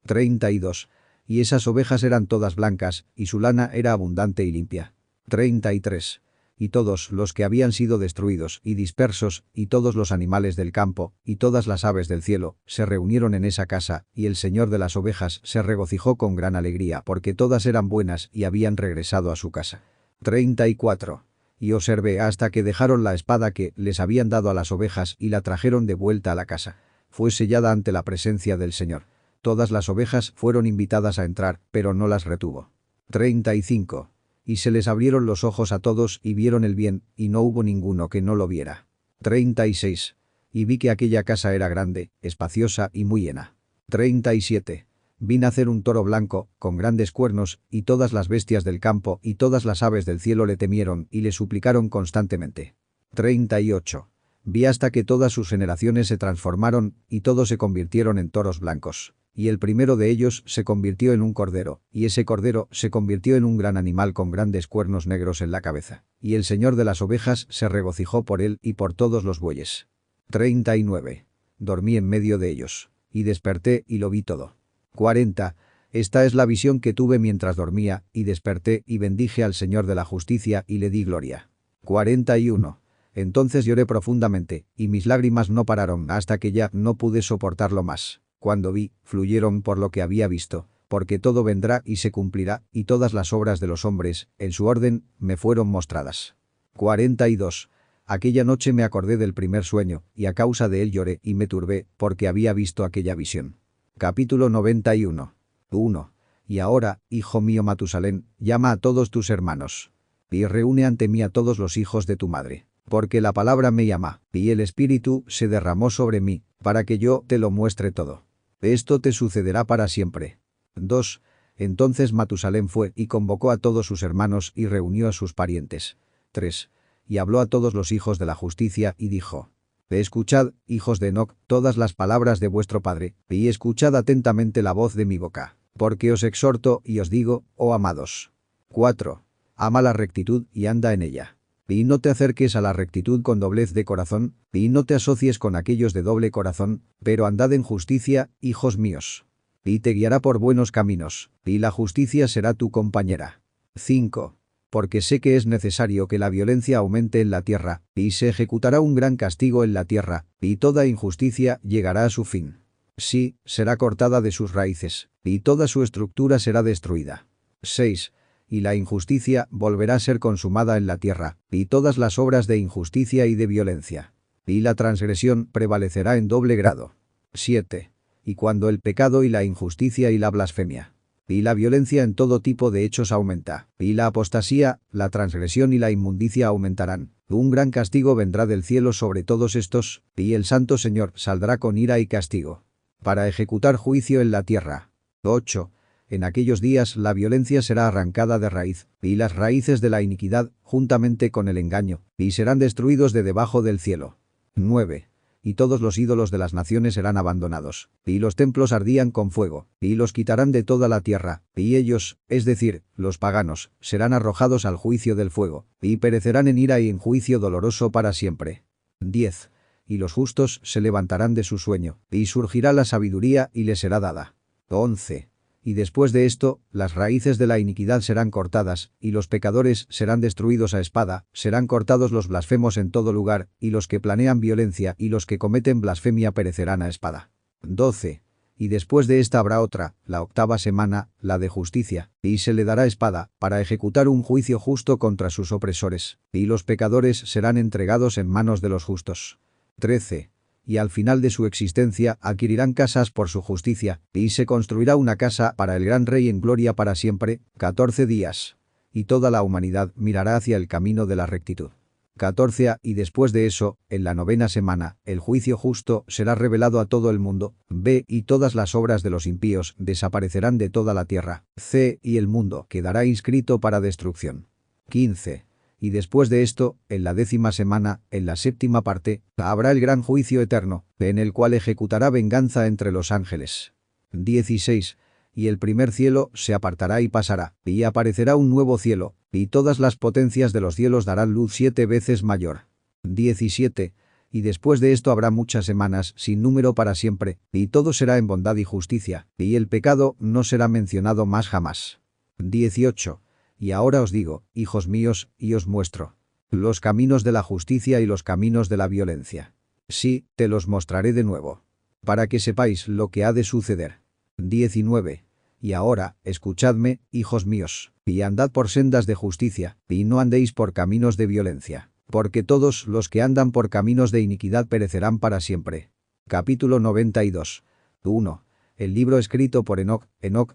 32. Y esas ovejas eran todas blancas, y su lana era abundante y limpia. 33. Y todos los que habían sido destruidos y dispersos, y todos los animales del campo, y todas las aves del cielo, se reunieron en esa casa, y el Señor de las ovejas se regocijó con gran alegría porque todas eran buenas y habían regresado a su casa. 34. Y observé hasta que dejaron la espada que les habían dado a las ovejas y la trajeron de vuelta a la casa. Fue sellada ante la presencia del Señor. Todas las ovejas fueron invitadas a entrar, pero no las retuvo. 35. Y se les abrieron los ojos a todos y vieron el bien, y no hubo ninguno que no lo viera. 36. Y vi que aquella casa era grande, espaciosa y muy llena. 37. Vi nacer un toro blanco, con grandes cuernos, y todas las bestias del campo y todas las aves del cielo le temieron y le suplicaron constantemente. 38. Vi hasta que todas sus generaciones se transformaron, y todos se convirtieron en toros blancos. Y el primero de ellos se convirtió en un cordero, y ese cordero se convirtió en un gran animal con grandes cuernos negros en la cabeza. Y el señor de las ovejas se regocijó por él y por todos los bueyes. 39. Dormí en medio de ellos. Y desperté y lo vi todo. 40. Esta es la visión que tuve mientras dormía, y desperté y bendije al Señor de la justicia y le di gloria. 41. Entonces lloré profundamente, y mis lágrimas no pararon hasta que ya no pude soportarlo más. Cuando vi, fluyeron por lo que había visto, porque todo vendrá y se cumplirá, y todas las obras de los hombres, en su orden, me fueron mostradas. 42. Aquella noche me acordé del primer sueño, y a causa de él lloré y me turbé, porque había visto aquella visión. Capítulo 91. 1. Y ahora, hijo mío Matusalén, llama a todos tus hermanos. Y reúne ante mí a todos los hijos de tu madre. Porque la palabra me llama, y el Espíritu se derramó sobre mí, para que yo te lo muestre todo. Esto te sucederá para siempre. 2. Entonces Matusalén fue y convocó a todos sus hermanos y reunió a sus parientes. 3. Y habló a todos los hijos de la justicia y dijo: Escuchad, hijos de Enoc, todas las palabras de vuestro padre, y escuchad atentamente la voz de mi boca, porque os exhorto y os digo, oh amados. 4. Ama la rectitud y anda en ella. Y no te acerques a la rectitud con doblez de corazón, y no te asocies con aquellos de doble corazón, pero andad en justicia, hijos míos. Y te guiará por buenos caminos, y la justicia será tu compañera. 5. Porque sé que es necesario que la violencia aumente en la tierra, y se ejecutará un gran castigo en la tierra, y toda injusticia llegará a su fin. Sí, será cortada de sus raíces, y toda su estructura será destruida. 6. Y la injusticia volverá a ser consumada en la tierra, y todas las obras de injusticia y de violencia. Y la transgresión prevalecerá en doble grado. 7. Y cuando el pecado y la injusticia y la blasfemia y la violencia en todo tipo de hechos aumenta, y la apostasía, la transgresión y la inmundicia aumentarán, un gran castigo vendrá del cielo sobre todos estos, y el Santo Señor saldrá con ira y castigo, para ejecutar juicio en la tierra. 8. En aquellos días la violencia será arrancada de raíz, y las raíces de la iniquidad, juntamente con el engaño, y serán destruidos de debajo del cielo. 9. Y todos los ídolos de las naciones serán abandonados, y los templos ardían con fuego, y los quitarán de toda la tierra, y ellos, es decir, los paganos, serán arrojados al juicio del fuego, y perecerán en ira y en juicio doloroso para siempre. 10. Y los justos se levantarán de su sueño, y surgirá la sabiduría y les será dada. 11. Y después de esto, las raíces de la iniquidad serán cortadas, y los pecadores serán destruidos a espada, serán cortados los blasfemos en todo lugar, y los que planean violencia y los que cometen blasfemia perecerán a espada. 12. Y después de esta habrá otra, la octava semana, la de justicia, y se le dará espada, para ejecutar un juicio justo contra sus opresores, y los pecadores serán entregados en manos de los justos. 13. Y al final de su existencia adquirirán casas por su justicia, y se construirá una casa para el gran rey en gloria para siempre, 14 días. Y toda la humanidad mirará hacia el camino de la rectitud. 14. Y después de eso, en la novena semana, el juicio justo será revelado a todo el mundo, b. Y todas las obras de los impíos desaparecerán de toda la tierra, c. Y el mundo quedará inscrito para destrucción. 15. Y después de esto, en la 10ª semana, en la 7ª parte, habrá el gran juicio eterno, en el cual ejecutará venganza entre los ángeles. 16. Y el primer cielo se apartará y pasará, y aparecerá un nuevo cielo, y todas las potencias de los cielos darán luz 7 veces mayor. 17. Y después de esto habrá muchas semanas, sin número para siempre, y todo será en bondad y justicia, y el pecado no será mencionado más jamás. 18. Y ahora os digo, hijos míos, y os muestro los caminos de la justicia y los caminos de la violencia. Sí, te los mostraré de nuevo, para que sepáis lo que ha de suceder. 19. Y ahora, escuchadme, hijos míos, y andad por sendas de justicia, y no andéis por caminos de violencia, porque todos los que andan por caminos de iniquidad perecerán para siempre. Capítulo 92. 1. El libro escrito por Enoc,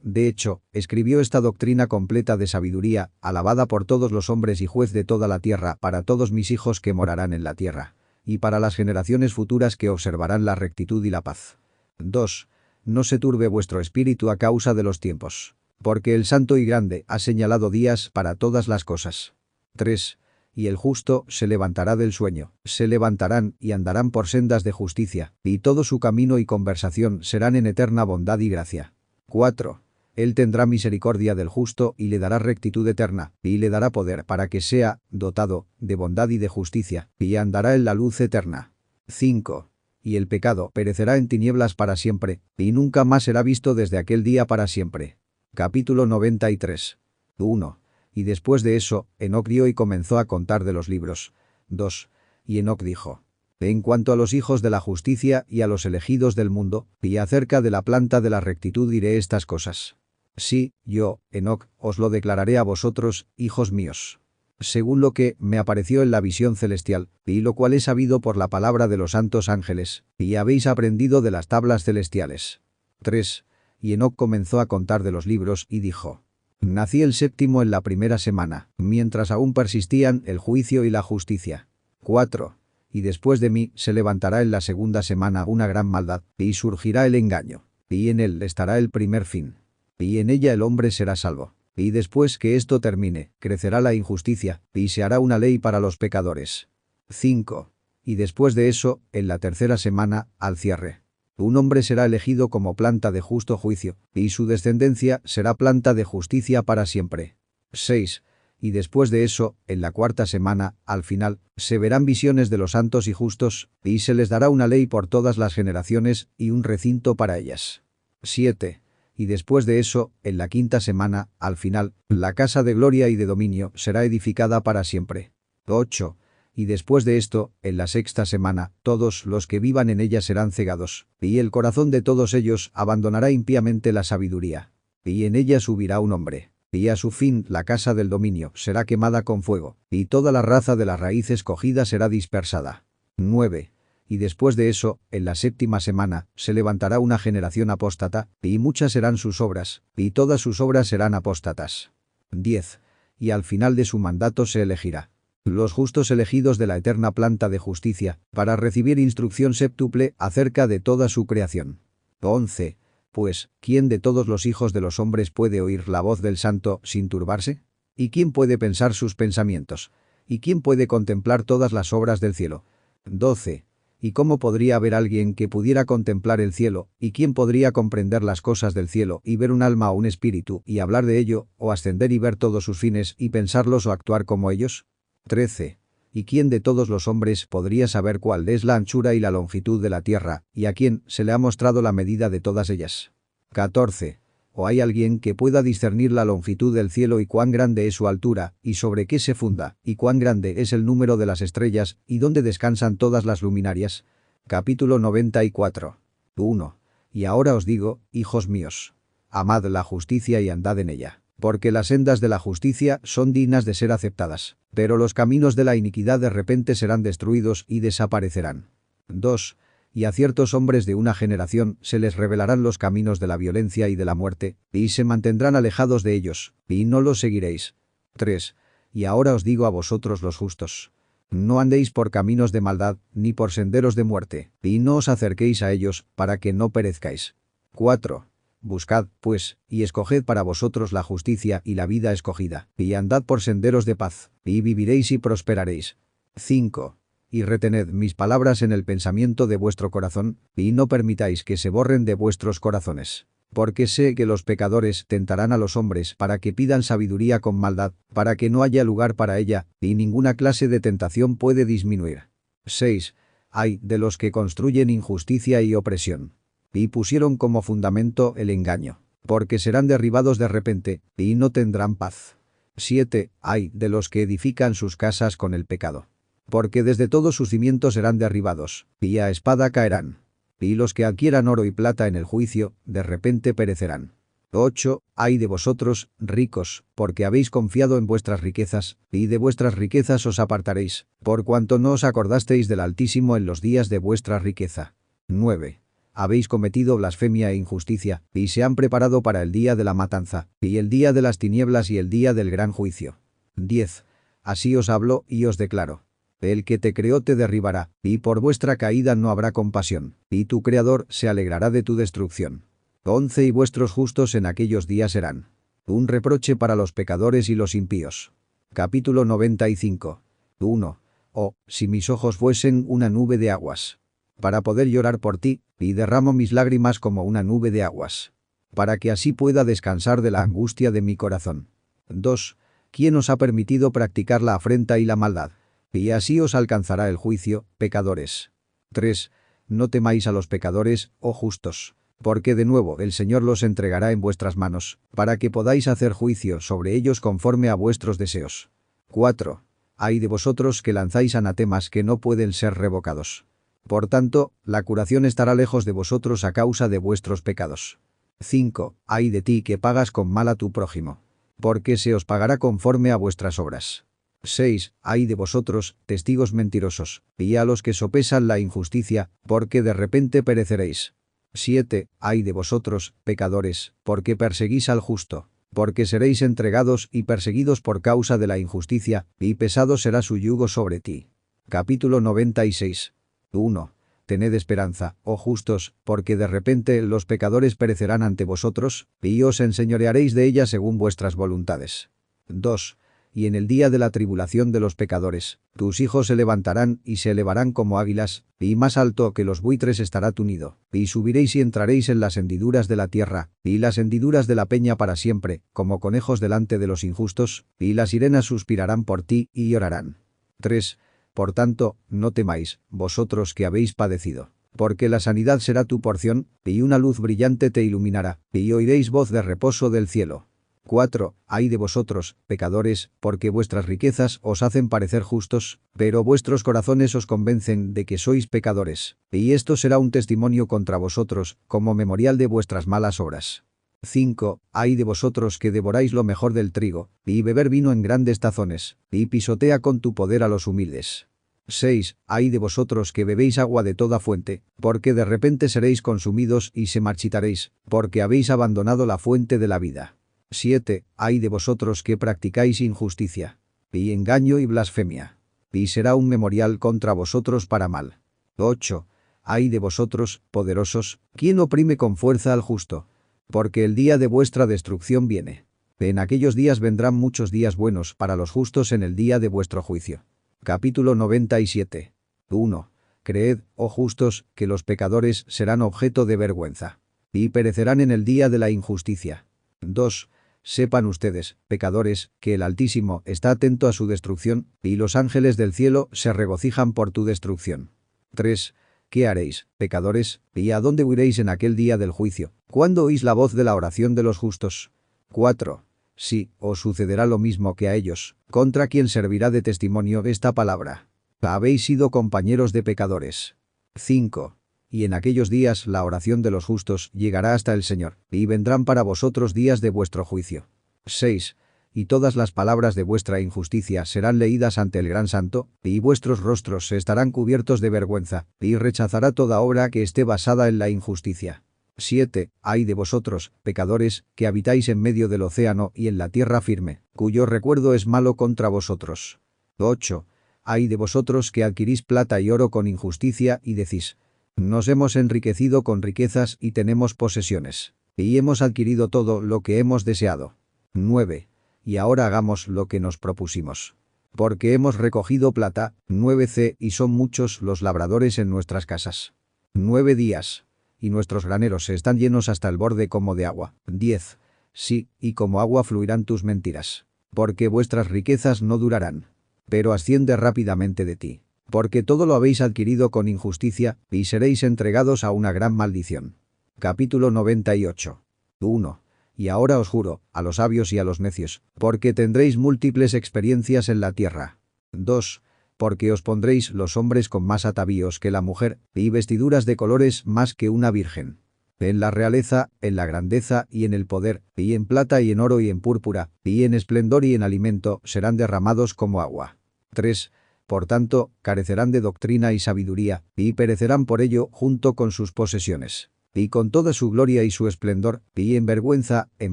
de hecho, escribió esta doctrina completa de sabiduría, alabada por todos los hombres y juez de toda la tierra para todos mis hijos que morarán en la tierra. y para las generaciones futuras que observarán la rectitud y la paz. 2. No se turbe vuestro espíritu a causa de los tiempos. Porque el Santo y Grande ha señalado días para todas las cosas. 3. Y el justo se levantará del sueño, se levantarán y andarán por sendas de justicia, y todo su camino y conversación serán en eterna bondad y gracia. 4. Él tendrá misericordia del justo y le dará rectitud eterna, y le dará poder para que sea dotado de bondad y de justicia, y andará en la luz eterna. 5. Y el pecado perecerá en tinieblas para siempre, y nunca más será visto desde aquel día para siempre. Capítulo 93. 1. Y después de eso, Enoc dio y comenzó a contar de los libros. 2. Y Enoc dijo: en cuanto a los hijos de la justicia y a los elegidos del mundo, y acerca de la planta de la rectitud diré estas cosas. Sí, yo, Enoc, os lo declararé a vosotros, hijos míos. Según lo que me apareció en la visión celestial, y lo cual he sabido por la palabra de los santos ángeles, y habéis aprendido de las tablas celestiales. 3. Y Enoc comenzó a contar de los libros y dijo: nací el séptimo en la primera semana, mientras aún persistían el juicio y la justicia. 4. Y después de mí se levantará en la segunda semana una gran maldad, y surgirá el engaño, y en él estará el primer fin. Y en ella el hombre será salvo. Y después que esto termine, crecerá la injusticia, y se hará una ley para los pecadores. 5. Y después de eso, en la tercera semana, al cierre, un hombre será elegido como planta de justo juicio, y su descendencia será planta de justicia para siempre. 6. Y después de eso, en la cuarta semana, al final, se verán visiones de los santos y justos, y se les dará una ley por todas las generaciones y un recinto para ellas. 7. Y después de eso, en la quinta semana, al final, la casa de gloria y de dominio será edificada para siempre. 8. Y después de esto, en la sexta semana, todos los que vivan en ella serán cegados, y el corazón de todos ellos abandonará impíamente la sabiduría. Y en ella subirá un hombre, y a su fin la casa del dominio será quemada con fuego, y toda la raza de la raíz escogida será dispersada. 9. Y después de eso, en la séptima semana, se levantará una generación apóstata, y muchas serán sus obras, y todas sus obras serán apóstatas. 10. Y al final de su mandato se elegirá los justos elegidos de la eterna planta de justicia, para recibir instrucción séptuple acerca de toda su creación. 11. Pues, ¿quién de todos los hijos de los hombres puede oír la voz del Santo sin turbarse? ¿Y quién puede pensar sus pensamientos? ¿Y quién puede contemplar todas las obras del cielo? 12. ¿Y cómo podría haber alguien que pudiera contemplar el cielo, y quién podría comprender las cosas del cielo y ver un alma o un espíritu y hablar de ello, o ascender y ver todos sus fines y pensarlos o actuar como ellos? 13. ¿Y quién de todos los hombres podría saber cuál es la anchura y la longitud de la tierra, y a quién se le ha mostrado la medida de todas ellas? 14. ¿O hay alguien que pueda discernir la longitud del cielo y cuán grande es su altura, y sobre qué se funda, y cuán grande es el número de las estrellas, y dónde descansan todas las luminarias? Capítulo 94. 1. Y ahora os digo, hijos míos, amad la justicia y andad en ella. Porque las sendas de la justicia son dignas de ser aceptadas, pero los caminos de la iniquidad de repente serán destruidos y desaparecerán. 2. Y a ciertos hombres de una generación se les revelarán los caminos de la violencia y de la muerte, y se mantendrán alejados de ellos, y no los seguiréis. 3. Y ahora os digo a vosotros los justos: no andéis por caminos de maldad, ni por senderos de muerte, y no os acerquéis a ellos, para que no perezcáis. 4. Buscad, pues, y escoged para vosotros la justicia y la vida escogida, y andad por senderos de paz, y viviréis y prosperaréis. 5. Y retened mis palabras en el pensamiento de vuestro corazón, y no permitáis que se borren de vuestros corazones. Porque sé que los pecadores tentarán a los hombres para que pidan sabiduría con maldad, para que no haya lugar para ella, y ninguna clase de tentación puede disminuir. 6. Ay de los que construyen injusticia y opresión, y pusieron como fundamento el engaño, porque serán derribados de repente, y no tendrán paz. 7. Ay de los que edifican sus casas con el pecado, porque desde todos sus cimientos serán derribados, y a espada caerán. Y los que adquieran oro y plata en el juicio, de repente perecerán. 8. Ay de vosotros, ricos, porque habéis confiado en vuestras riquezas, y de vuestras riquezas os apartaréis, por cuanto no os acordasteis del Altísimo en los días de vuestra riqueza. 9. Habéis cometido blasfemia e injusticia, y se han preparado para el día de la matanza, y el día de las tinieblas y el día del gran juicio. 10. Así os hablo y os declaro. El que te creó te derribará, y por vuestra caída no habrá compasión, y tu Creador se alegrará de tu destrucción. 11 Y vuestros justos en aquellos días serán un reproche para los pecadores y los impíos. Capítulo 95. 1. Oh, si mis ojos fuesen una nube de aguas, para poder llorar por ti, y derramo mis lágrimas como una nube de aguas, para que así pueda descansar de la angustia de mi corazón. 2. ¿Quién os ha permitido practicar la afrenta y la maldad? Y así os alcanzará el juicio, pecadores. 3. No temáis a los pecadores, oh justos, porque de nuevo el Señor los entregará en vuestras manos, para que podáis hacer juicio sobre ellos conforme a vuestros deseos. 4. Ay de vosotros que lanzáis anatemas que no pueden ser revocados. Por tanto, la curación estará lejos de vosotros a causa de vuestros pecados. 5. Ay de ti que pagas con mal a tu prójimo, porque se os pagará conforme a vuestras obras. 6. Ay de vosotros, testigos mentirosos, y a los que sopesan la injusticia, porque de repente pereceréis. 7. Ay de vosotros, pecadores, porque perseguís al justo, porque seréis entregados y perseguidos por causa de la injusticia, y pesado será su yugo sobre ti. Capítulo 96. 1. Tened esperanza, oh justos, porque de repente los pecadores perecerán ante vosotros, y os enseñorearéis de ella según vuestras voluntades. 2. Y en el día de la tribulación de los pecadores, tus hijos se levantarán y se elevarán como águilas, y más alto que los buitres estará tu nido, y subiréis y entraréis en las hendiduras de la tierra, y las hendiduras de la peña para siempre, como conejos delante de los injustos, y las sirenas suspirarán por ti y llorarán. 3. Por tanto, no temáis, vosotros que habéis padecido, porque la sanidad será tu porción, y una luz brillante te iluminará, y oiréis voz de reposo del cielo. 4. Ay de vosotros, pecadores, porque vuestras riquezas os hacen parecer justos, pero vuestros corazones os convencen de que sois pecadores, y esto será un testimonio contra vosotros, como memorial de vuestras malas obras. 5. Ay de vosotros que devoráis lo mejor del trigo, y beber vino en grandes tazones, y pisotea con tu poder a los humildes. 6. Ay de vosotros que bebéis agua de toda fuente, porque de repente seréis consumidos y se marchitaréis, porque habéis abandonado la fuente de la vida. 7. Ay de vosotros que practicáis injusticia, y engaño y blasfemia, y será un memorial contra vosotros para mal. 8. Ay de vosotros, poderosos, ¿quién oprime con fuerza al justo? Porque el día de vuestra destrucción viene. En aquellos días vendrán muchos días buenos para los justos en el día de vuestro juicio. Capítulo 97. 1. Creed, oh justos, que los pecadores serán objeto de vergüenza, y perecerán en el día de la injusticia. 2. Sepan ustedes, pecadores, que el Altísimo está atento a su destrucción, y los ángeles del cielo se regocijan por tu destrucción. 3. ¿Qué haréis, pecadores, y a dónde huiréis en aquel día del juicio, cuando oís la voz de la oración de los justos? 4. Sí, os sucederá lo mismo que a ellos, contra quien servirá de testimonio esta palabra. Habéis sido compañeros de pecadores. 5. Y en aquellos días la oración de los justos llegará hasta el Señor, y vendrán para vosotros días de vuestro juicio. 6. Y todas las palabras de vuestra injusticia serán leídas ante el gran santo, y vuestros rostros estarán cubiertos de vergüenza, y rechazará toda obra que esté basada en la injusticia. 7. Ay de vosotros, pecadores, que habitáis en medio del océano y en la tierra firme, cuyo recuerdo es malo contra vosotros. 8. Ay de vosotros que adquirís plata y oro con injusticia y decís: nos hemos enriquecido con riquezas y tenemos posesiones, y hemos adquirido todo lo que hemos deseado. 9. Y ahora hagamos lo que nos propusimos, porque hemos recogido plata. 9c Y son muchos los labradores en nuestras casas. 9 días. Y nuestros graneros están llenos hasta el borde como de agua. 10. Sí, y como agua fluirán tus mentiras, porque vuestras riquezas no durarán. Pero asciende rápidamente de ti, porque todo lo habéis adquirido con injusticia, y seréis entregados a una gran maldición. Capítulo 98. 1. Y ahora os juro, a los sabios y a los necios, porque tendréis múltiples experiencias en la tierra. 2. Porque os pondréis los hombres con más atavíos que la mujer, y vestiduras de colores más que una virgen. En la realeza, en la grandeza y en el poder, y en plata y en oro y en púrpura, y en esplendor y en alimento serán derramados como agua. 3. Por tanto, carecerán de doctrina y sabiduría, y perecerán por ello junto con sus posesiones, y con toda su gloria y su esplendor, y en vergüenza, en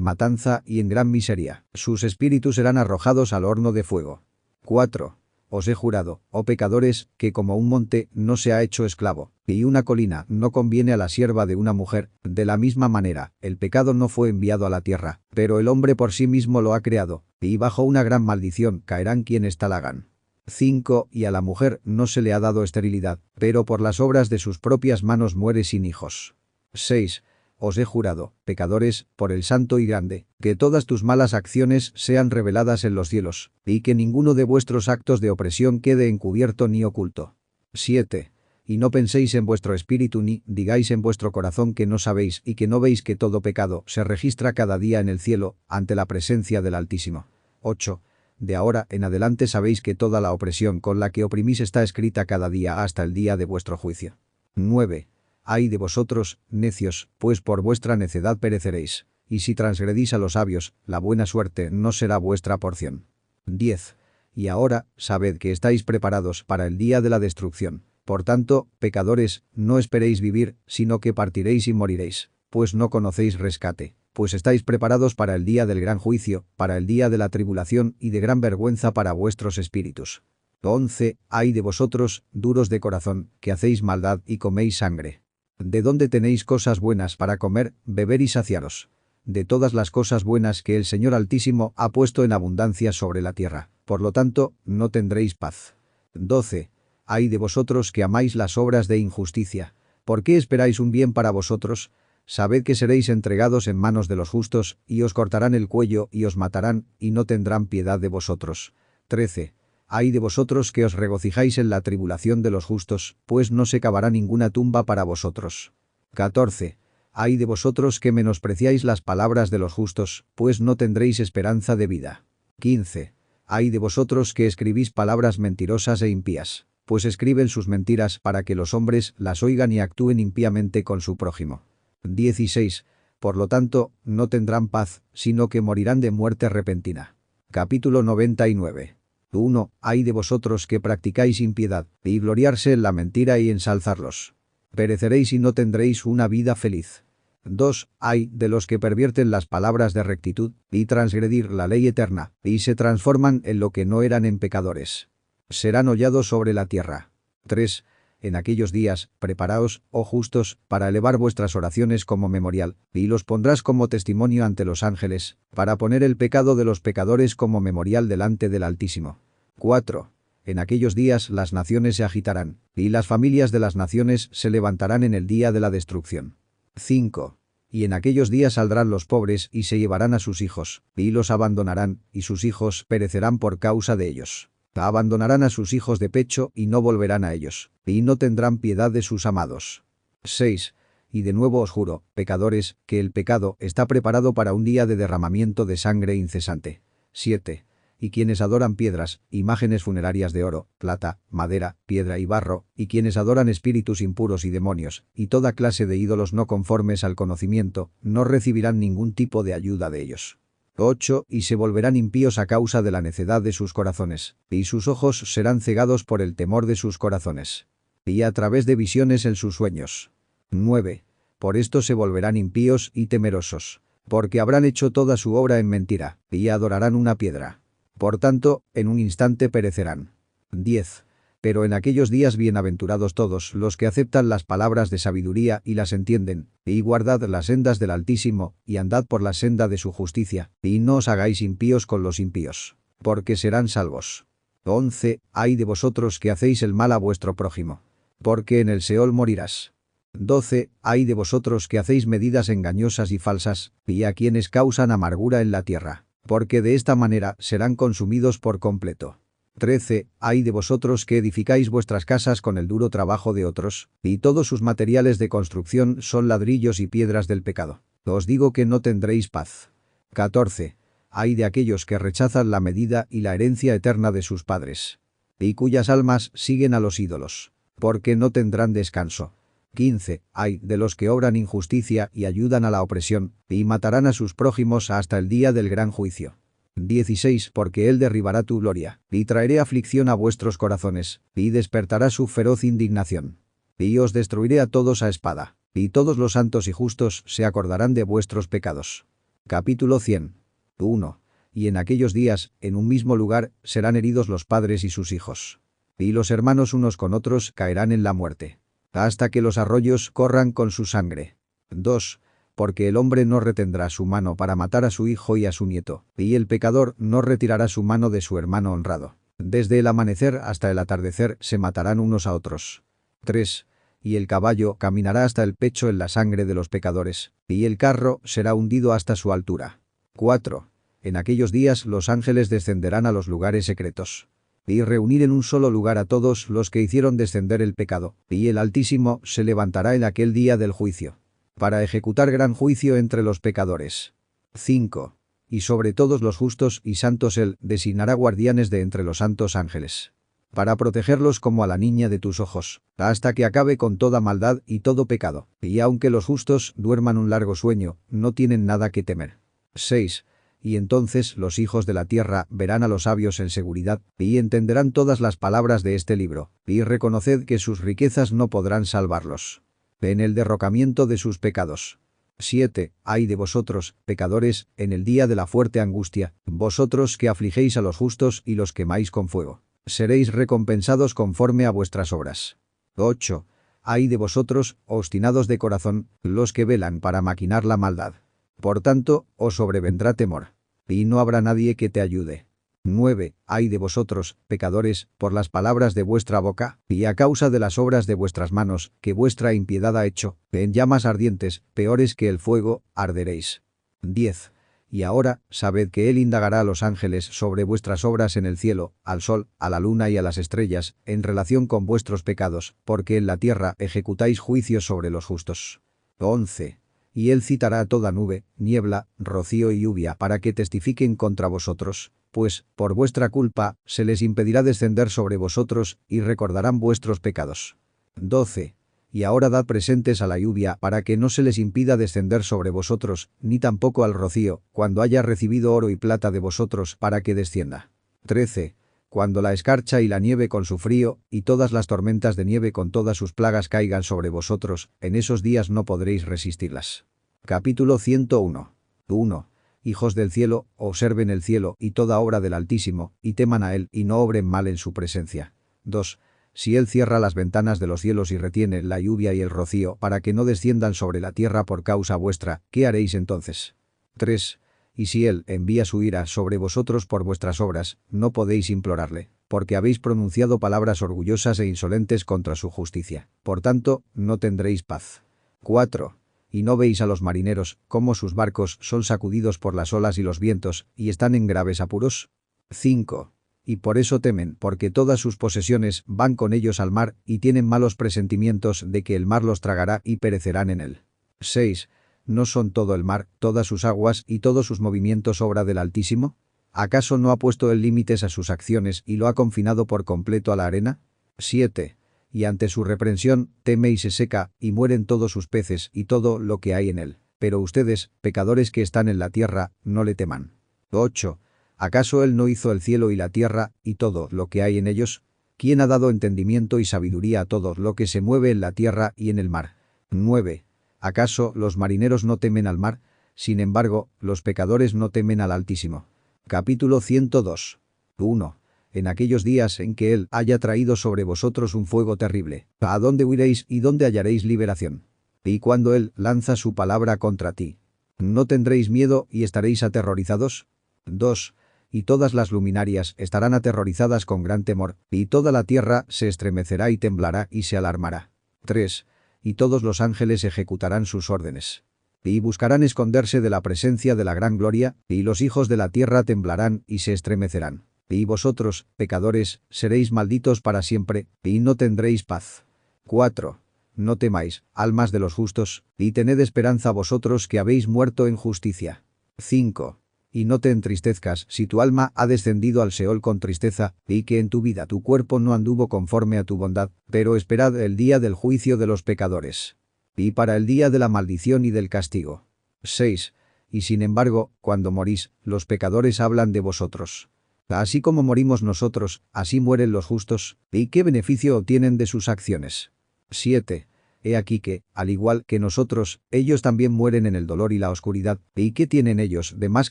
matanza y en gran miseria. Sus espíritus serán arrojados al horno de fuego. 4. os he jurado, oh pecadores, que como un monte no se ha hecho esclavo, y una colina no conviene a la sierva de una mujer, de la misma manera, el pecado no fue enviado a la tierra, pero el hombre por sí mismo lo ha creado, y bajo una gran maldición caerán quienes tal hagan. 5. Y a la mujer no se le ha dado esterilidad, pero por las obras de sus propias manos muere sin hijos. 6. Os he jurado, pecadores, por el santo y grande, que todas tus malas acciones sean reveladas en los cielos, y que ninguno de vuestros actos de opresión quede encubierto ni oculto. 7. Y no penséis en vuestro espíritu ni digáis en vuestro corazón que no sabéis y que no veis que todo pecado se registra cada día en el cielo, ante la presencia del Altísimo. 8. De ahora en adelante sabéis que toda la opresión con la que oprimís está escrita cada día hasta el día de vuestro juicio. 9. Ay de vosotros, necios, pues por vuestra necedad pereceréis, y si transgredís a los sabios, la buena suerte no será vuestra porción. 10. Y ahora, sabed que estáis preparados para el día de la destrucción. Por tanto, pecadores, no esperéis vivir, sino que partiréis y moriréis, pues no conocéis rescate, pues estáis preparados para el día del gran juicio, para el día de la tribulación y de gran vergüenza para vuestros espíritus. 11. Ay de vosotros, duros de corazón, que hacéis maldad y coméis sangre. ¿De dónde tenéis cosas buenas para comer, beber y saciaros? De todas las cosas buenas que el Señor Altísimo ha puesto en abundancia sobre la tierra, por lo tanto, no tendréis paz. 12. Ay de vosotros que amáis las obras de injusticia. ¿Por qué esperáis un bien para vosotros? Sabed que seréis entregados en manos de los justos, y os cortarán el cuello y os matarán, y no tendrán piedad de vosotros. 13. Ay de vosotros que os regocijáis en la tribulación de los justos, pues no se cavará ninguna tumba para vosotros. 14. Ay de vosotros que menospreciáis las palabras de los justos, pues no tendréis esperanza de vida. 15. Ay de vosotros que escribís palabras mentirosas e impías, pues escriben sus mentiras para que los hombres las oigan y actúen impíamente con su prójimo. 16. Por lo tanto, no tendrán paz, sino que morirán de muerte repentina. Capítulo 99. 1. Ay de vosotros que practicáis impiedad, y gloriarse en la mentira y ensalzarlos. Pereceréis y no tendréis una vida feliz. 2. Ay de los que pervierten las palabras de rectitud, y transgredir la ley eterna, y se transforman en lo que no eran en pecadores. Serán hollados sobre la tierra. 3. En aquellos días, preparaos, oh justos, para elevar vuestras oraciones como memorial, y los pondrás como testimonio ante los ángeles, para poner el pecado de los pecadores como memorial delante del Altísimo. 4. En aquellos días las naciones se agitarán, y las familias de las naciones se levantarán en el día de la destrucción. 5. Y en aquellos días saldrán los pobres y se llevarán a sus hijos, y los abandonarán, y sus hijos perecerán por causa de ellos. Abandonarán a sus hijos de pecho y no volverán a ellos, y no tendrán piedad de sus amados. 6. Y de nuevo os juro, pecadores, que el pecado está preparado para un día de derramamiento de sangre incesante. 7. Y quienes adoran piedras, imágenes funerarias de oro, plata, madera, piedra y barro, y quienes adoran espíritus impuros y demonios, y toda clase de ídolos no conformes al conocimiento, no recibirán ningún tipo de ayuda de ellos. 8. Y se volverán impíos a causa de la necedad de sus corazones, y sus ojos serán cegados por el temor de sus corazones, y a través de visiones en sus sueños. 9. Por esto se volverán impíos y temerosos, porque habrán hecho toda su obra en mentira, y adorarán una piedra. Por tanto, en un instante perecerán. 10. Pero en aquellos días bienaventurados todos los que aceptan las palabras de sabiduría y las entienden, y guardad las sendas del Altísimo, y andad por la senda de su justicia, y no os hagáis impíos con los impíos, porque serán salvos. 11. Ay de vosotros que hacéis el mal a vuestro prójimo, porque en el Seol morirás. 12. Ay de vosotros que hacéis medidas engañosas y falsas, y a quienes causan amargura en la tierra, porque de esta manera serán consumidos por completo. 13. Ay de vosotros que edificáis vuestras casas con el duro trabajo de otros, y todos sus materiales de construcción son ladrillos y piedras del pecado. Os digo que no tendréis paz. 14. Ay de aquellos que rechazan la medida y la herencia eterna de sus padres, y cuyas almas siguen a los ídolos, porque no tendrán descanso. 15. Ay de los que obran injusticia y ayudan a la opresión, y matarán a sus prójimos hasta el día del gran juicio. 16. Porque él derribará tu gloria, y traeré aflicción a vuestros corazones, y despertará su feroz indignación. Y os destruiré a todos a espada, y todos los santos y justos se acordarán de vuestros pecados. Capítulo 100. 1. Y en aquellos días, en un mismo lugar, serán heridos los padres y sus hijos. Y los hermanos unos con otros caerán en la muerte. Hasta que los arroyos corran con su sangre. 2. Porque el hombre no retendrá su mano para matar a su hijo y a su nieto, y el pecador no retirará su mano de su hermano honrado. Desde el amanecer hasta el atardecer se matarán unos a otros. 3. Y el caballo caminará hasta el pecho en la sangre de los pecadores, y el carro será hundido hasta su altura. 4. En aquellos días los ángeles descenderán a los lugares secretos. Y reunir en un solo lugar a todos los que hicieron descender el pecado, y el Altísimo se levantará en aquel día del juicio, para ejecutar gran juicio entre los pecadores. 5. Y sobre todos los justos y santos él designará guardianes de entre los santos ángeles, para protegerlos como a la niña de tus ojos, hasta que acabe con toda maldad y todo pecado. Y aunque los justos duerman un largo sueño, no tienen nada que temer. 6. Y entonces los hijos de la tierra verán a los sabios en seguridad, y entenderán todas las palabras de este libro, y reconoced que sus riquezas no podrán salvarlos en el derrocamiento de sus pecados. 7. Ay de vosotros, pecadores, en el día de la fuerte angustia, vosotros que afligéis a los justos y los quemáis con fuego. Seréis recompensados conforme a vuestras obras. 8. Ay de vosotros, obstinados de corazón, los que velan para maquinar la maldad. Por tanto, os sobrevendrá temor, y no habrá nadie que te ayude. 9. Ay de vosotros, pecadores, por las palabras de vuestra boca, y a causa de las obras de vuestras manos, que vuestra impiedad ha hecho, en llamas ardientes, peores que el fuego, arderéis. 10. Y ahora, sabed que él indagará a los ángeles sobre vuestras obras en el cielo, al sol, a la luna y a las estrellas, en relación con vuestros pecados, porque en la tierra ejecutáis juicios sobre los justos. 11. Y él citará a toda nube, niebla, rocío y lluvia para que testifiquen contra vosotros, pues, por vuestra culpa, se les impedirá descender sobre vosotros y recordarán vuestros pecados. 12. Y ahora dad presentes a la lluvia para que no se les impida descender sobre vosotros, ni tampoco al rocío, cuando haya recibido oro y plata de vosotros para que descienda. 13. Cuando la escarcha y la nieve con su frío, y todas las tormentas de nieve con todas sus plagas caigan sobre vosotros, en esos días no podréis resistirlas. Capítulo 101. 1. Hijos del cielo, observen el cielo y toda obra del Altísimo, y teman a él y no obren mal en su presencia. 2. Si él cierra las ventanas de los cielos y retiene la lluvia y el rocío para que no desciendan sobre la tierra por causa vuestra, ¿qué haréis entonces? 3. Y si él envía su ira sobre vosotros por vuestras obras, no podéis implorarle, porque habéis pronunciado palabras orgullosas e insolentes contra su justicia. Por tanto, no tendréis paz. 4. Y no veis a los marineros, cómo sus barcos son sacudidos por las olas y los vientos, y están en graves apuros. 5. Y por eso temen, porque todas sus posesiones van con ellos al mar, y tienen malos presentimientos de que el mar los tragará y perecerán en él. 6. ¿No son todo el mar, todas sus aguas y todos sus movimientos obra del Altísimo? ¿Acaso no ha puesto él límites a sus acciones y lo ha confinado por completo a la arena? 7. Y ante su reprensión, teme y se seca, y mueren todos sus peces y todo lo que hay en él. Pero ustedes, pecadores que están en la tierra, no le teman. 8. ¿Acaso él no hizo el cielo y la tierra, y todo lo que hay en ellos? ¿Quién ha dado entendimiento y sabiduría a todo lo que se mueve en la tierra y en el mar? 9. ¿Acaso los marineros no temen al mar? Sin embargo, los pecadores no temen al Altísimo. Capítulo 102. 1. En aquellos días en que él haya traído sobre vosotros un fuego terrible, ¿a dónde huiréis y dónde hallaréis liberación? Y cuando él lanza su palabra contra ti, ¿no tendréis miedo y estaréis aterrorizados? 2. Y todas las luminarias estarán aterrorizadas con gran temor, y toda la tierra se estremecerá y temblará y se alarmará. 3. Y todos los ángeles ejecutarán sus órdenes, y buscarán esconderse de la presencia de la gran gloria, y los hijos de la tierra temblarán y se estremecerán. Y vosotros, pecadores, seréis malditos para siempre, y no tendréis paz. 4. No temáis, almas de los justos, y tened esperanza vosotros que habéis muerto en justicia. 5. Y no te entristezcas si tu alma ha descendido al Seol con tristeza, y que en tu vida tu cuerpo no anduvo conforme a tu bondad, pero esperad el día del juicio de los pecadores, y para el día de la maldición y del castigo. 6. Y sin embargo, cuando morís, los pecadores hablan de vosotros. Así como morimos nosotros, así mueren los justos, ¿y qué beneficio obtienen de sus acciones? 7. He aquí que, al igual que nosotros, ellos también mueren en el dolor y la oscuridad, ¿y qué tienen ellos de más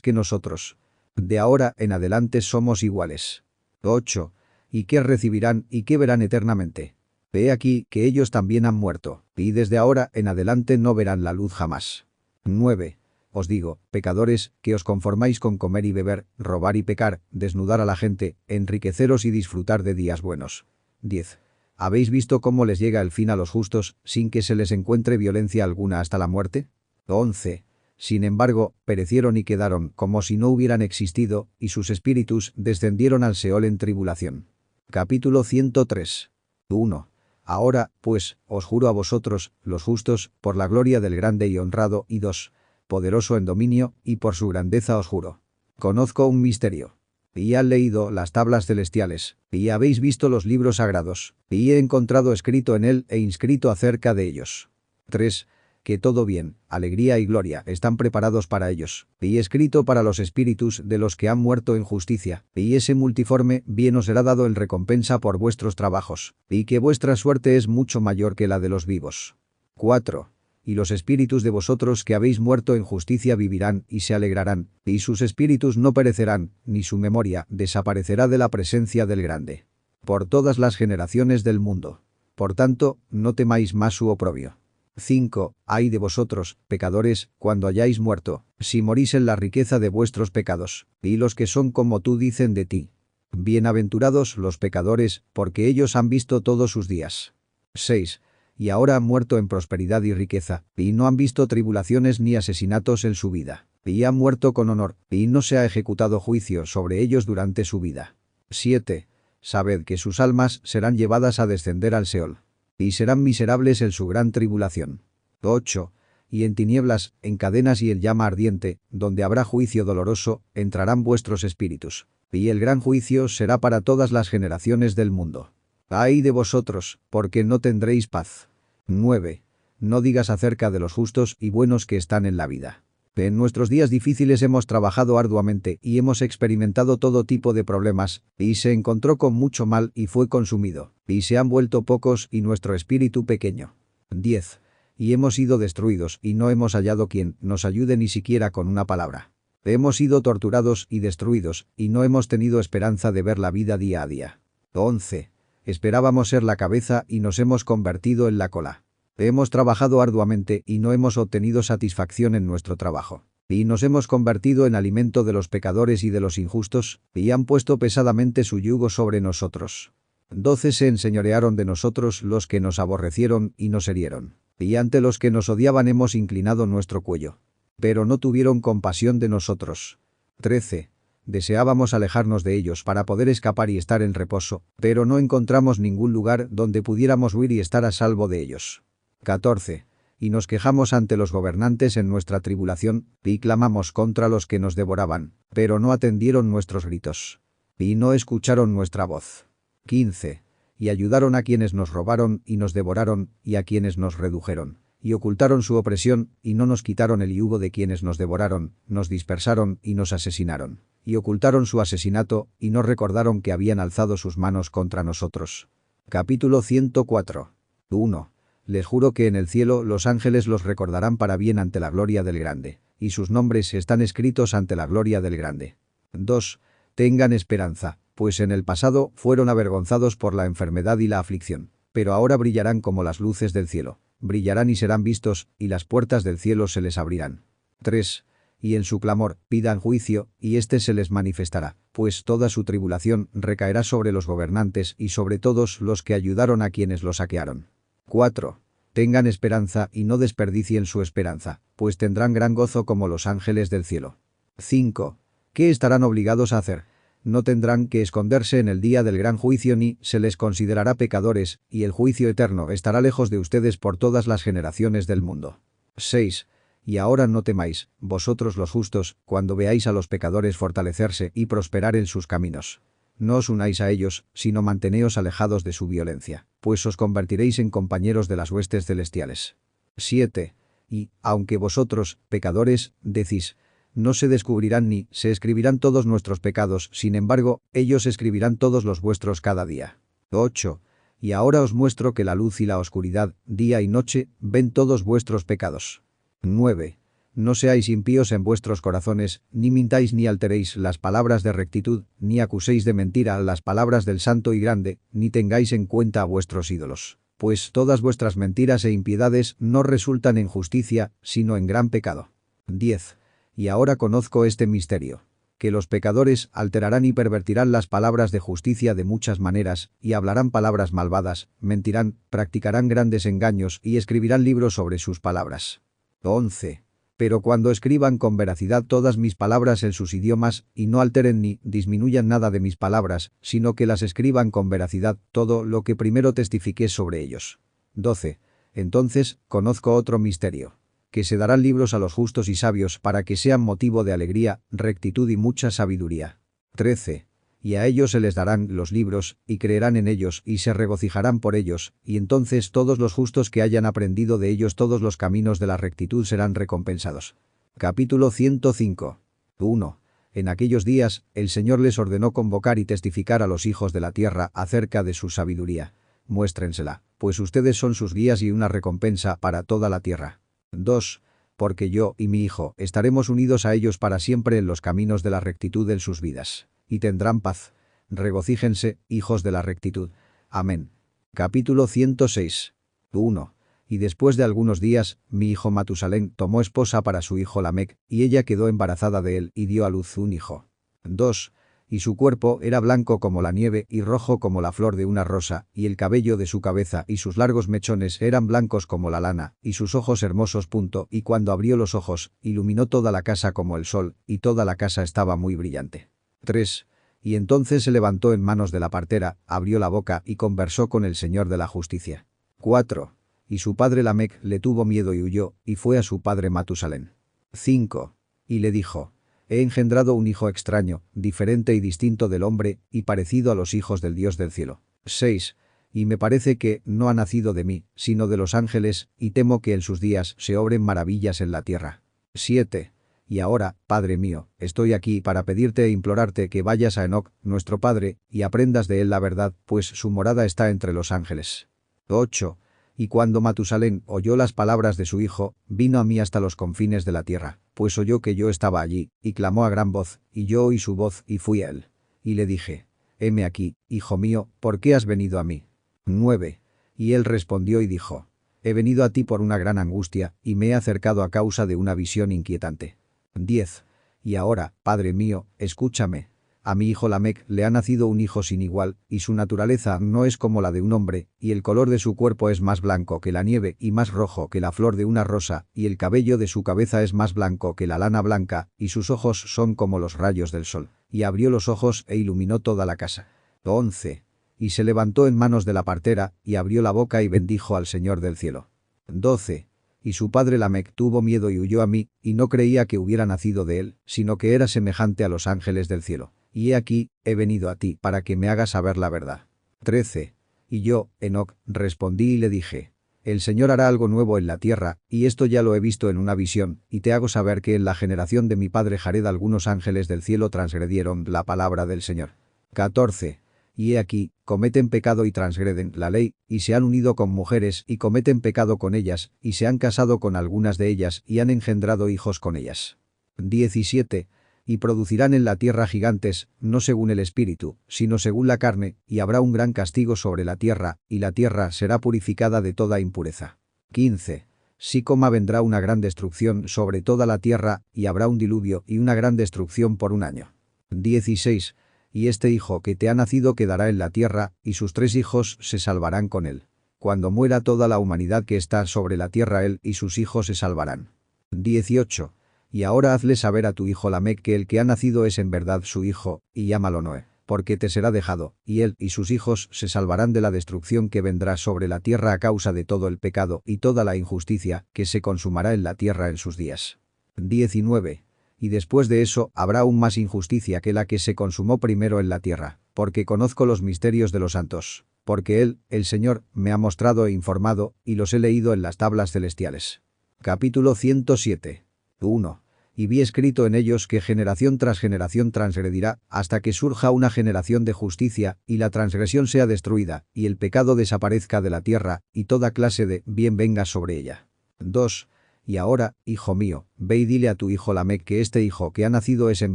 que nosotros? De ahora en adelante somos iguales. 8. ¿Y qué recibirán y qué verán eternamente? He aquí que ellos también han muerto, y desde ahora en adelante no verán la luz jamás. 9. Os digo, pecadores, que os conformáis con comer y beber, robar y pecar, desnudar a la gente, enriqueceros y disfrutar de días buenos. 10. ¿Habéis visto cómo les llega el fin a los justos, sin que se les encuentre violencia alguna hasta la muerte? 11. Sin embargo, perecieron y quedaron como si no hubieran existido, y sus espíritus descendieron al Seol en tribulación. Capítulo 103. 1. Ahora, pues, os juro a vosotros, los justos, por la gloria del grande y honrado, y 2. Poderoso en dominio, y por su grandeza os juro. Conozco un misterio. Y han leído las tablas celestiales, y habéis visto los libros sagrados, y he encontrado escrito en él e inscrito acerca de ellos. 3. Que todo bien, alegría y gloria están preparados para ellos, y escrito para los espíritus de los que han muerto en justicia, y ese multiforme bien os será dado en recompensa por vuestros trabajos, y que vuestra suerte es mucho mayor que la de los vivos. 4. Y los espíritus de vosotros que habéis muerto en justicia vivirán y se alegrarán, y sus espíritus no perecerán, ni su memoria desaparecerá de la presencia del Grande. Por todas las generaciones del mundo. Por tanto, no temáis más su oprobio. 5. Ay de vosotros, pecadores, cuando hayáis muerto, si morís en la riqueza de vuestros pecados, y los que son como tú dicen de ti. Bienaventurados los pecadores, porque ellos han visto todos sus días. 6. Y ahora han muerto en prosperidad y riqueza, y no han visto tribulaciones ni asesinatos en su vida, y han muerto con honor, y no se ha ejecutado juicio sobre ellos durante su vida. 7. Sabed que sus almas serán llevadas a descender al Seol, y serán miserables en su gran tribulación. 8. Y en tinieblas, en cadenas y en llama ardiente, donde habrá juicio doloroso, entrarán vuestros espíritus, y el gran juicio será para todas las generaciones del mundo. ¡Ay de vosotros, porque no tendréis paz! 9. No digas acerca de los justos y buenos que están en la vida. En nuestros días difíciles hemos trabajado arduamente y hemos experimentado todo tipo de problemas, y se encontró con mucho mal y fue consumido, y se han vuelto pocos y nuestro espíritu pequeño. 10. Y hemos sido destruidos y no hemos hallado quien nos ayude ni siquiera con una palabra. Hemos sido torturados y destruidos, y no hemos tenido esperanza de ver la vida día a día. 11. Esperábamos ser la cabeza y nos hemos convertido en la cola. Hemos trabajado arduamente y no hemos obtenido satisfacción en nuestro trabajo. Y nos hemos convertido en alimento de los pecadores y de los injustos, y han puesto pesadamente su yugo sobre nosotros. 12. Se enseñorearon de nosotros los que nos aborrecieron y nos herieron. Y ante los que nos odiaban hemos inclinado nuestro cuello. Pero no tuvieron compasión de nosotros. 13. Deseábamos alejarnos de ellos para poder escapar y estar en reposo, pero no encontramos ningún lugar donde pudiéramos huir y estar a salvo de ellos. 14. Y nos quejamos ante los gobernantes en nuestra tribulación, y clamamos contra los que nos devoraban, pero no atendieron nuestros gritos. Y no escucharon nuestra voz. 15. Y ayudaron a quienes nos robaron y nos devoraron, y a quienes nos redujeron. Y ocultaron su opresión, y no nos quitaron el yugo de quienes nos devoraron, nos dispersaron y nos asesinaron. Y ocultaron su asesinato, y no recordaron que habían alzado sus manos contra nosotros. Capítulo 104. 1. Les juro que en el cielo los ángeles los recordarán para bien ante la gloria del Grande, y sus nombres están escritos ante la gloria del Grande. 2. Tengan esperanza, pues en el pasado fueron avergonzados por la enfermedad y la aflicción, pero ahora brillarán como las luces del cielo, brillarán y serán vistos, y las puertas del cielo se les abrirán. 3. Y en su clamor pidan juicio, y éste se les manifestará, pues toda su tribulación recaerá sobre los gobernantes y sobre todos los que ayudaron a quienes lo saquearon. 4. Tengan esperanza y no desperdicien su esperanza, pues tendrán gran gozo como los ángeles del cielo. 5. ¿Qué estarán obligados a hacer? No tendrán que esconderse en el día del gran juicio ni se les considerará pecadores, y el juicio eterno estará lejos de ustedes por todas las generaciones del mundo. 6. Y ahora no temáis, vosotros los justos, cuando veáis a los pecadores fortalecerse y prosperar en sus caminos. No os unáis a ellos, sino manteneos alejados de su violencia, pues os convertiréis en compañeros de las huestes celestiales. 7. Y, aunque vosotros, pecadores, decís, no se descubrirán ni se escribirán todos nuestros pecados, sin embargo, ellos escribirán todos los vuestros cada día. 8. Y ahora os muestro que la luz y la oscuridad, día y noche, ven todos vuestros pecados. 9. No seáis impíos en vuestros corazones, ni mintáis ni alteréis las palabras de rectitud, ni acuséis de mentira las palabras del Santo y Grande, ni tengáis en cuenta a vuestros ídolos. Pues todas vuestras mentiras e impiedades no resultan en justicia, sino en gran pecado. 10. Y ahora conozco este misterio. Que los pecadores alterarán y pervertirán las palabras de justicia de muchas maneras, y hablarán palabras malvadas, mentirán, practicarán grandes engaños y escribirán libros sobre sus palabras. 11. Pero cuando escriban con veracidad todas mis palabras en sus idiomas, y no alteren ni disminuyan nada de mis palabras, sino que las escriban con veracidad todo lo que primero testifiqué sobre ellos. 12. Entonces, conozco otro misterio. Que se darán libros a los justos y sabios para que sean motivo de alegría, rectitud y mucha sabiduría. 13. Y a ellos se les darán los libros, y creerán en ellos, y se regocijarán por ellos, y entonces todos los justos que hayan aprendido de ellos todos los caminos de la rectitud serán recompensados. Capítulo 105. 1. En aquellos días, el Señor les ordenó convocar y testificar a los hijos de la tierra acerca de su sabiduría. Muéstrensela, pues ustedes son sus guías y una recompensa para toda la tierra. 2. Porque yo y mi hijo estaremos unidos a ellos para siempre en los caminos de la rectitud en sus vidas. Y tendrán paz. Regocíjense, hijos de la rectitud. Amén. Capítulo 106. 1. Y después de algunos días, mi hijo Matusalén tomó esposa para su hijo Lamec, y ella quedó embarazada de él y dio a luz un hijo. 2. Y su cuerpo era blanco como la nieve y rojo como la flor de una rosa, y el cabello de su cabeza y sus largos mechones eran blancos como la lana, y sus ojos hermosos. Y cuando abrió los ojos, iluminó toda la casa como el sol, y toda la casa estaba muy brillante. 3. Y entonces se levantó en manos de la partera, abrió la boca y conversó con el Señor de la justicia. 4. Y su padre Lamec le tuvo miedo y huyó, y fue a su padre Matusalén. 5. Y le dijo: he engendrado un hijo extraño, diferente y distinto del hombre, y parecido a los hijos del Dios del cielo. 6. Y me parece que no ha nacido de mí, sino de los ángeles, y temo que en sus días se obren maravillas en la tierra. 7. Y ahora, Padre mío, estoy aquí para pedirte e implorarte que vayas a Enoc, nuestro padre, y aprendas de él la verdad, pues su morada está entre los ángeles. 8. Y cuando Matusalén oyó las palabras de su hijo, vino a mí hasta los confines de la tierra, pues oyó que yo estaba allí, y clamó a gran voz, y yo oí su voz y fui a él. Y le dije: heme aquí, hijo mío, ¿por qué has venido a mí? 9. Y él respondió y dijo: he venido a ti por una gran angustia, y me he acercado a causa de una visión inquietante. 10. Y ahora, Padre mío, escúchame. A mi hijo Lamec le ha nacido un hijo sin igual, y su naturaleza no es como la de un hombre, y el color de su cuerpo es más blanco que la nieve y más rojo que la flor de una rosa, y el cabello de su cabeza es más blanco que la lana blanca, y sus ojos son como los rayos del sol. Y abrió los ojos e iluminó toda la casa. 11. Y se levantó en manos de la partera, y abrió la boca y bendijo al Señor del cielo. 12. Y su padre Lamec tuvo miedo y huyó a mí, y no creía que hubiera nacido de él, sino que era semejante a los ángeles del cielo. Y he aquí, he venido a ti para que me hagas saber la verdad. 13. Y yo, Enoc, respondí y le dije: el Señor hará algo nuevo en la tierra, y esto ya lo he visto en una visión, y te hago saber que en la generación de mi padre Jared algunos ángeles del cielo transgredieron la palabra del Señor. 14. Y he aquí, cometen pecado y transgreden la ley, y se han unido con mujeres y cometen pecado con ellas, y se han casado con algunas de ellas y han engendrado hijos con ellas. 17. Y producirán en la tierra gigantes, no según el espíritu, sino según la carne, y habrá un gran castigo sobre la tierra, y la tierra será purificada de toda impureza. 15. Sí, vendrá una gran destrucción sobre toda la tierra, y habrá un diluvio y una gran destrucción por un año. 16. Y este hijo que te ha nacido quedará en la tierra, y sus 3 hijos se salvarán con él. Cuando muera toda la humanidad que está sobre la tierra, él y sus hijos se salvarán. 18. Y ahora hazle saber a tu hijo Lamec que el que ha nacido es en verdad su hijo, y llámalo Noé, porque te será dejado, y él y sus hijos se salvarán de la destrucción que vendrá sobre la tierra a causa de todo el pecado y toda la injusticia que se consumará en la tierra en sus días. 19. Y después de eso habrá aún más injusticia que la que se consumó primero en la tierra, porque conozco los misterios de los santos, porque él, el Señor, me ha mostrado e informado, y los he leído en las tablas celestiales. Capítulo 107. 1. Y vi escrito en ellos que generación tras generación transgredirá, hasta que surja una generación de justicia, y la transgresión sea destruida, y el pecado desaparezca de la tierra, y toda clase de bien venga sobre ella. 2. Y ahora, hijo mío, ve y dile a tu hijo Lamec que este hijo que ha nacido es en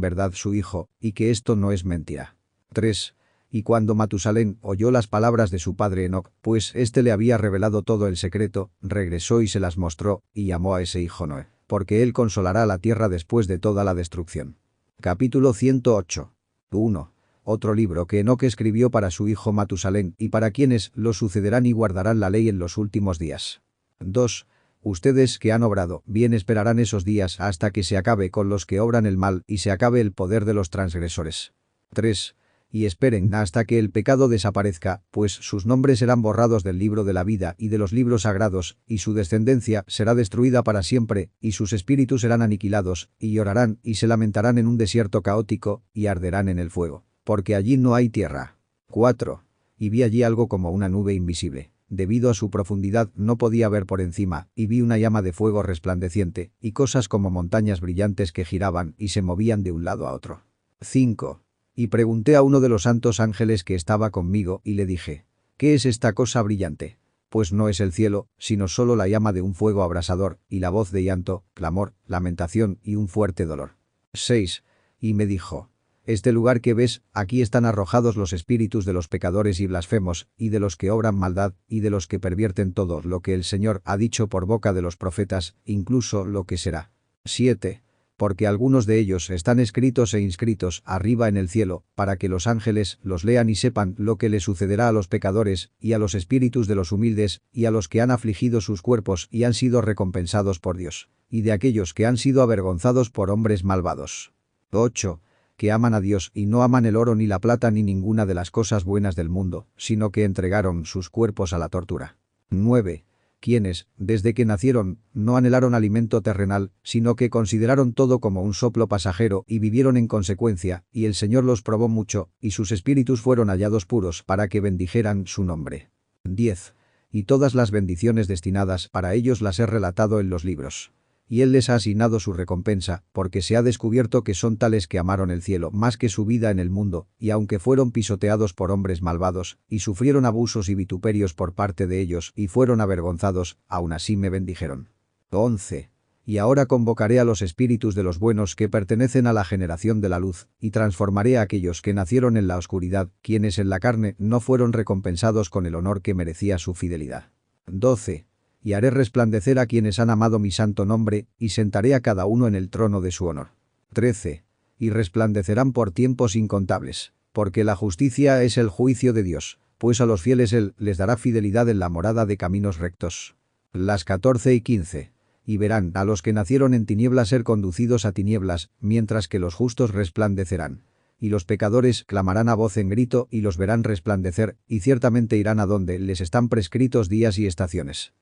verdad su hijo, y que esto no es mentira. 3. Y cuando Matusalén oyó las palabras de su padre Enoc, pues éste le había revelado todo el secreto, regresó y se las mostró, y llamó a ese hijo Noé, porque él consolará la tierra después de toda la destrucción. Capítulo 108. 1. Otro libro que Enoc escribió para su hijo Matusalén y para quienes lo sucederán y guardarán la ley en los últimos días. 2. Ustedes que han obrado bien esperarán esos días hasta que se acabe con los que obran el mal y se acabe el poder de los transgresores. 3. Y esperen hasta que el pecado desaparezca, pues sus nombres serán borrados del libro de la vida y de los libros sagrados, y su descendencia será destruida para siempre, y sus espíritus serán aniquilados, y llorarán y se lamentarán en un desierto caótico, y arderán en el fuego, porque allí no hay tierra. 4. Y vi allí algo como una nube invisible. Debido a su profundidad no podía ver por encima, y vi una llama de fuego resplandeciente, y cosas como montañas brillantes que giraban y se movían de un lado a otro. 5. Y pregunté a uno de los santos ángeles que estaba conmigo y le dije, ¿qué es esta cosa brillante? Pues no es el cielo, sino solo la llama de un fuego abrasador, y la voz de llanto, clamor, lamentación y un fuerte dolor. 6. Y me dijo, este lugar que ves, aquí están arrojados los espíritus de los pecadores y blasfemos, y de los que obran maldad, y de los que pervierten todo lo que el Señor ha dicho por boca de los profetas, incluso lo que será. 7. Porque algunos de ellos están escritos e inscritos arriba en el cielo, para que los ángeles los lean y sepan lo que le sucederá a los pecadores, y a los espíritus de los humildes, y a los que han afligido sus cuerpos y han sido recompensados por Dios, y de aquellos que han sido avergonzados por hombres malvados. 8. Que aman a Dios y no aman el oro ni la plata ni ninguna de las cosas buenas del mundo, sino que entregaron sus cuerpos a la tortura. 9. Quienes, desde que nacieron, no anhelaron alimento terrenal, sino que consideraron todo como un soplo pasajero y vivieron en consecuencia, y el Señor los probó mucho, y sus espíritus fueron hallados puros para que bendijeran su nombre. 10. Y todas las bendiciones destinadas para ellos las he relatado en los libros. Y Él les ha asignado su recompensa, porque se ha descubierto que son tales que amaron el cielo más que su vida en el mundo, y aunque fueron pisoteados por hombres malvados, y sufrieron abusos y vituperios por parte de ellos, y fueron avergonzados, aún así me bendijeron. 11. Y ahora convocaré a los espíritus de los buenos que pertenecen a la generación de la luz, y transformaré a aquellos que nacieron en la oscuridad, quienes en la carne no fueron recompensados con el honor que merecía su fidelidad. 12. Y haré resplandecer a quienes han amado mi santo nombre, y sentaré a cada uno en el trono de su honor. 13. Y resplandecerán por tiempos incontables, porque la justicia es el juicio de Dios, pues a los fieles Él les dará fidelidad en la morada de caminos rectos. Las 14 y 15. Y verán a los que nacieron en tinieblas ser conducidos a tinieblas, mientras que los justos resplandecerán. Y los pecadores clamarán a voz en grito y los verán resplandecer, y ciertamente irán a donde les están prescritos días y estaciones.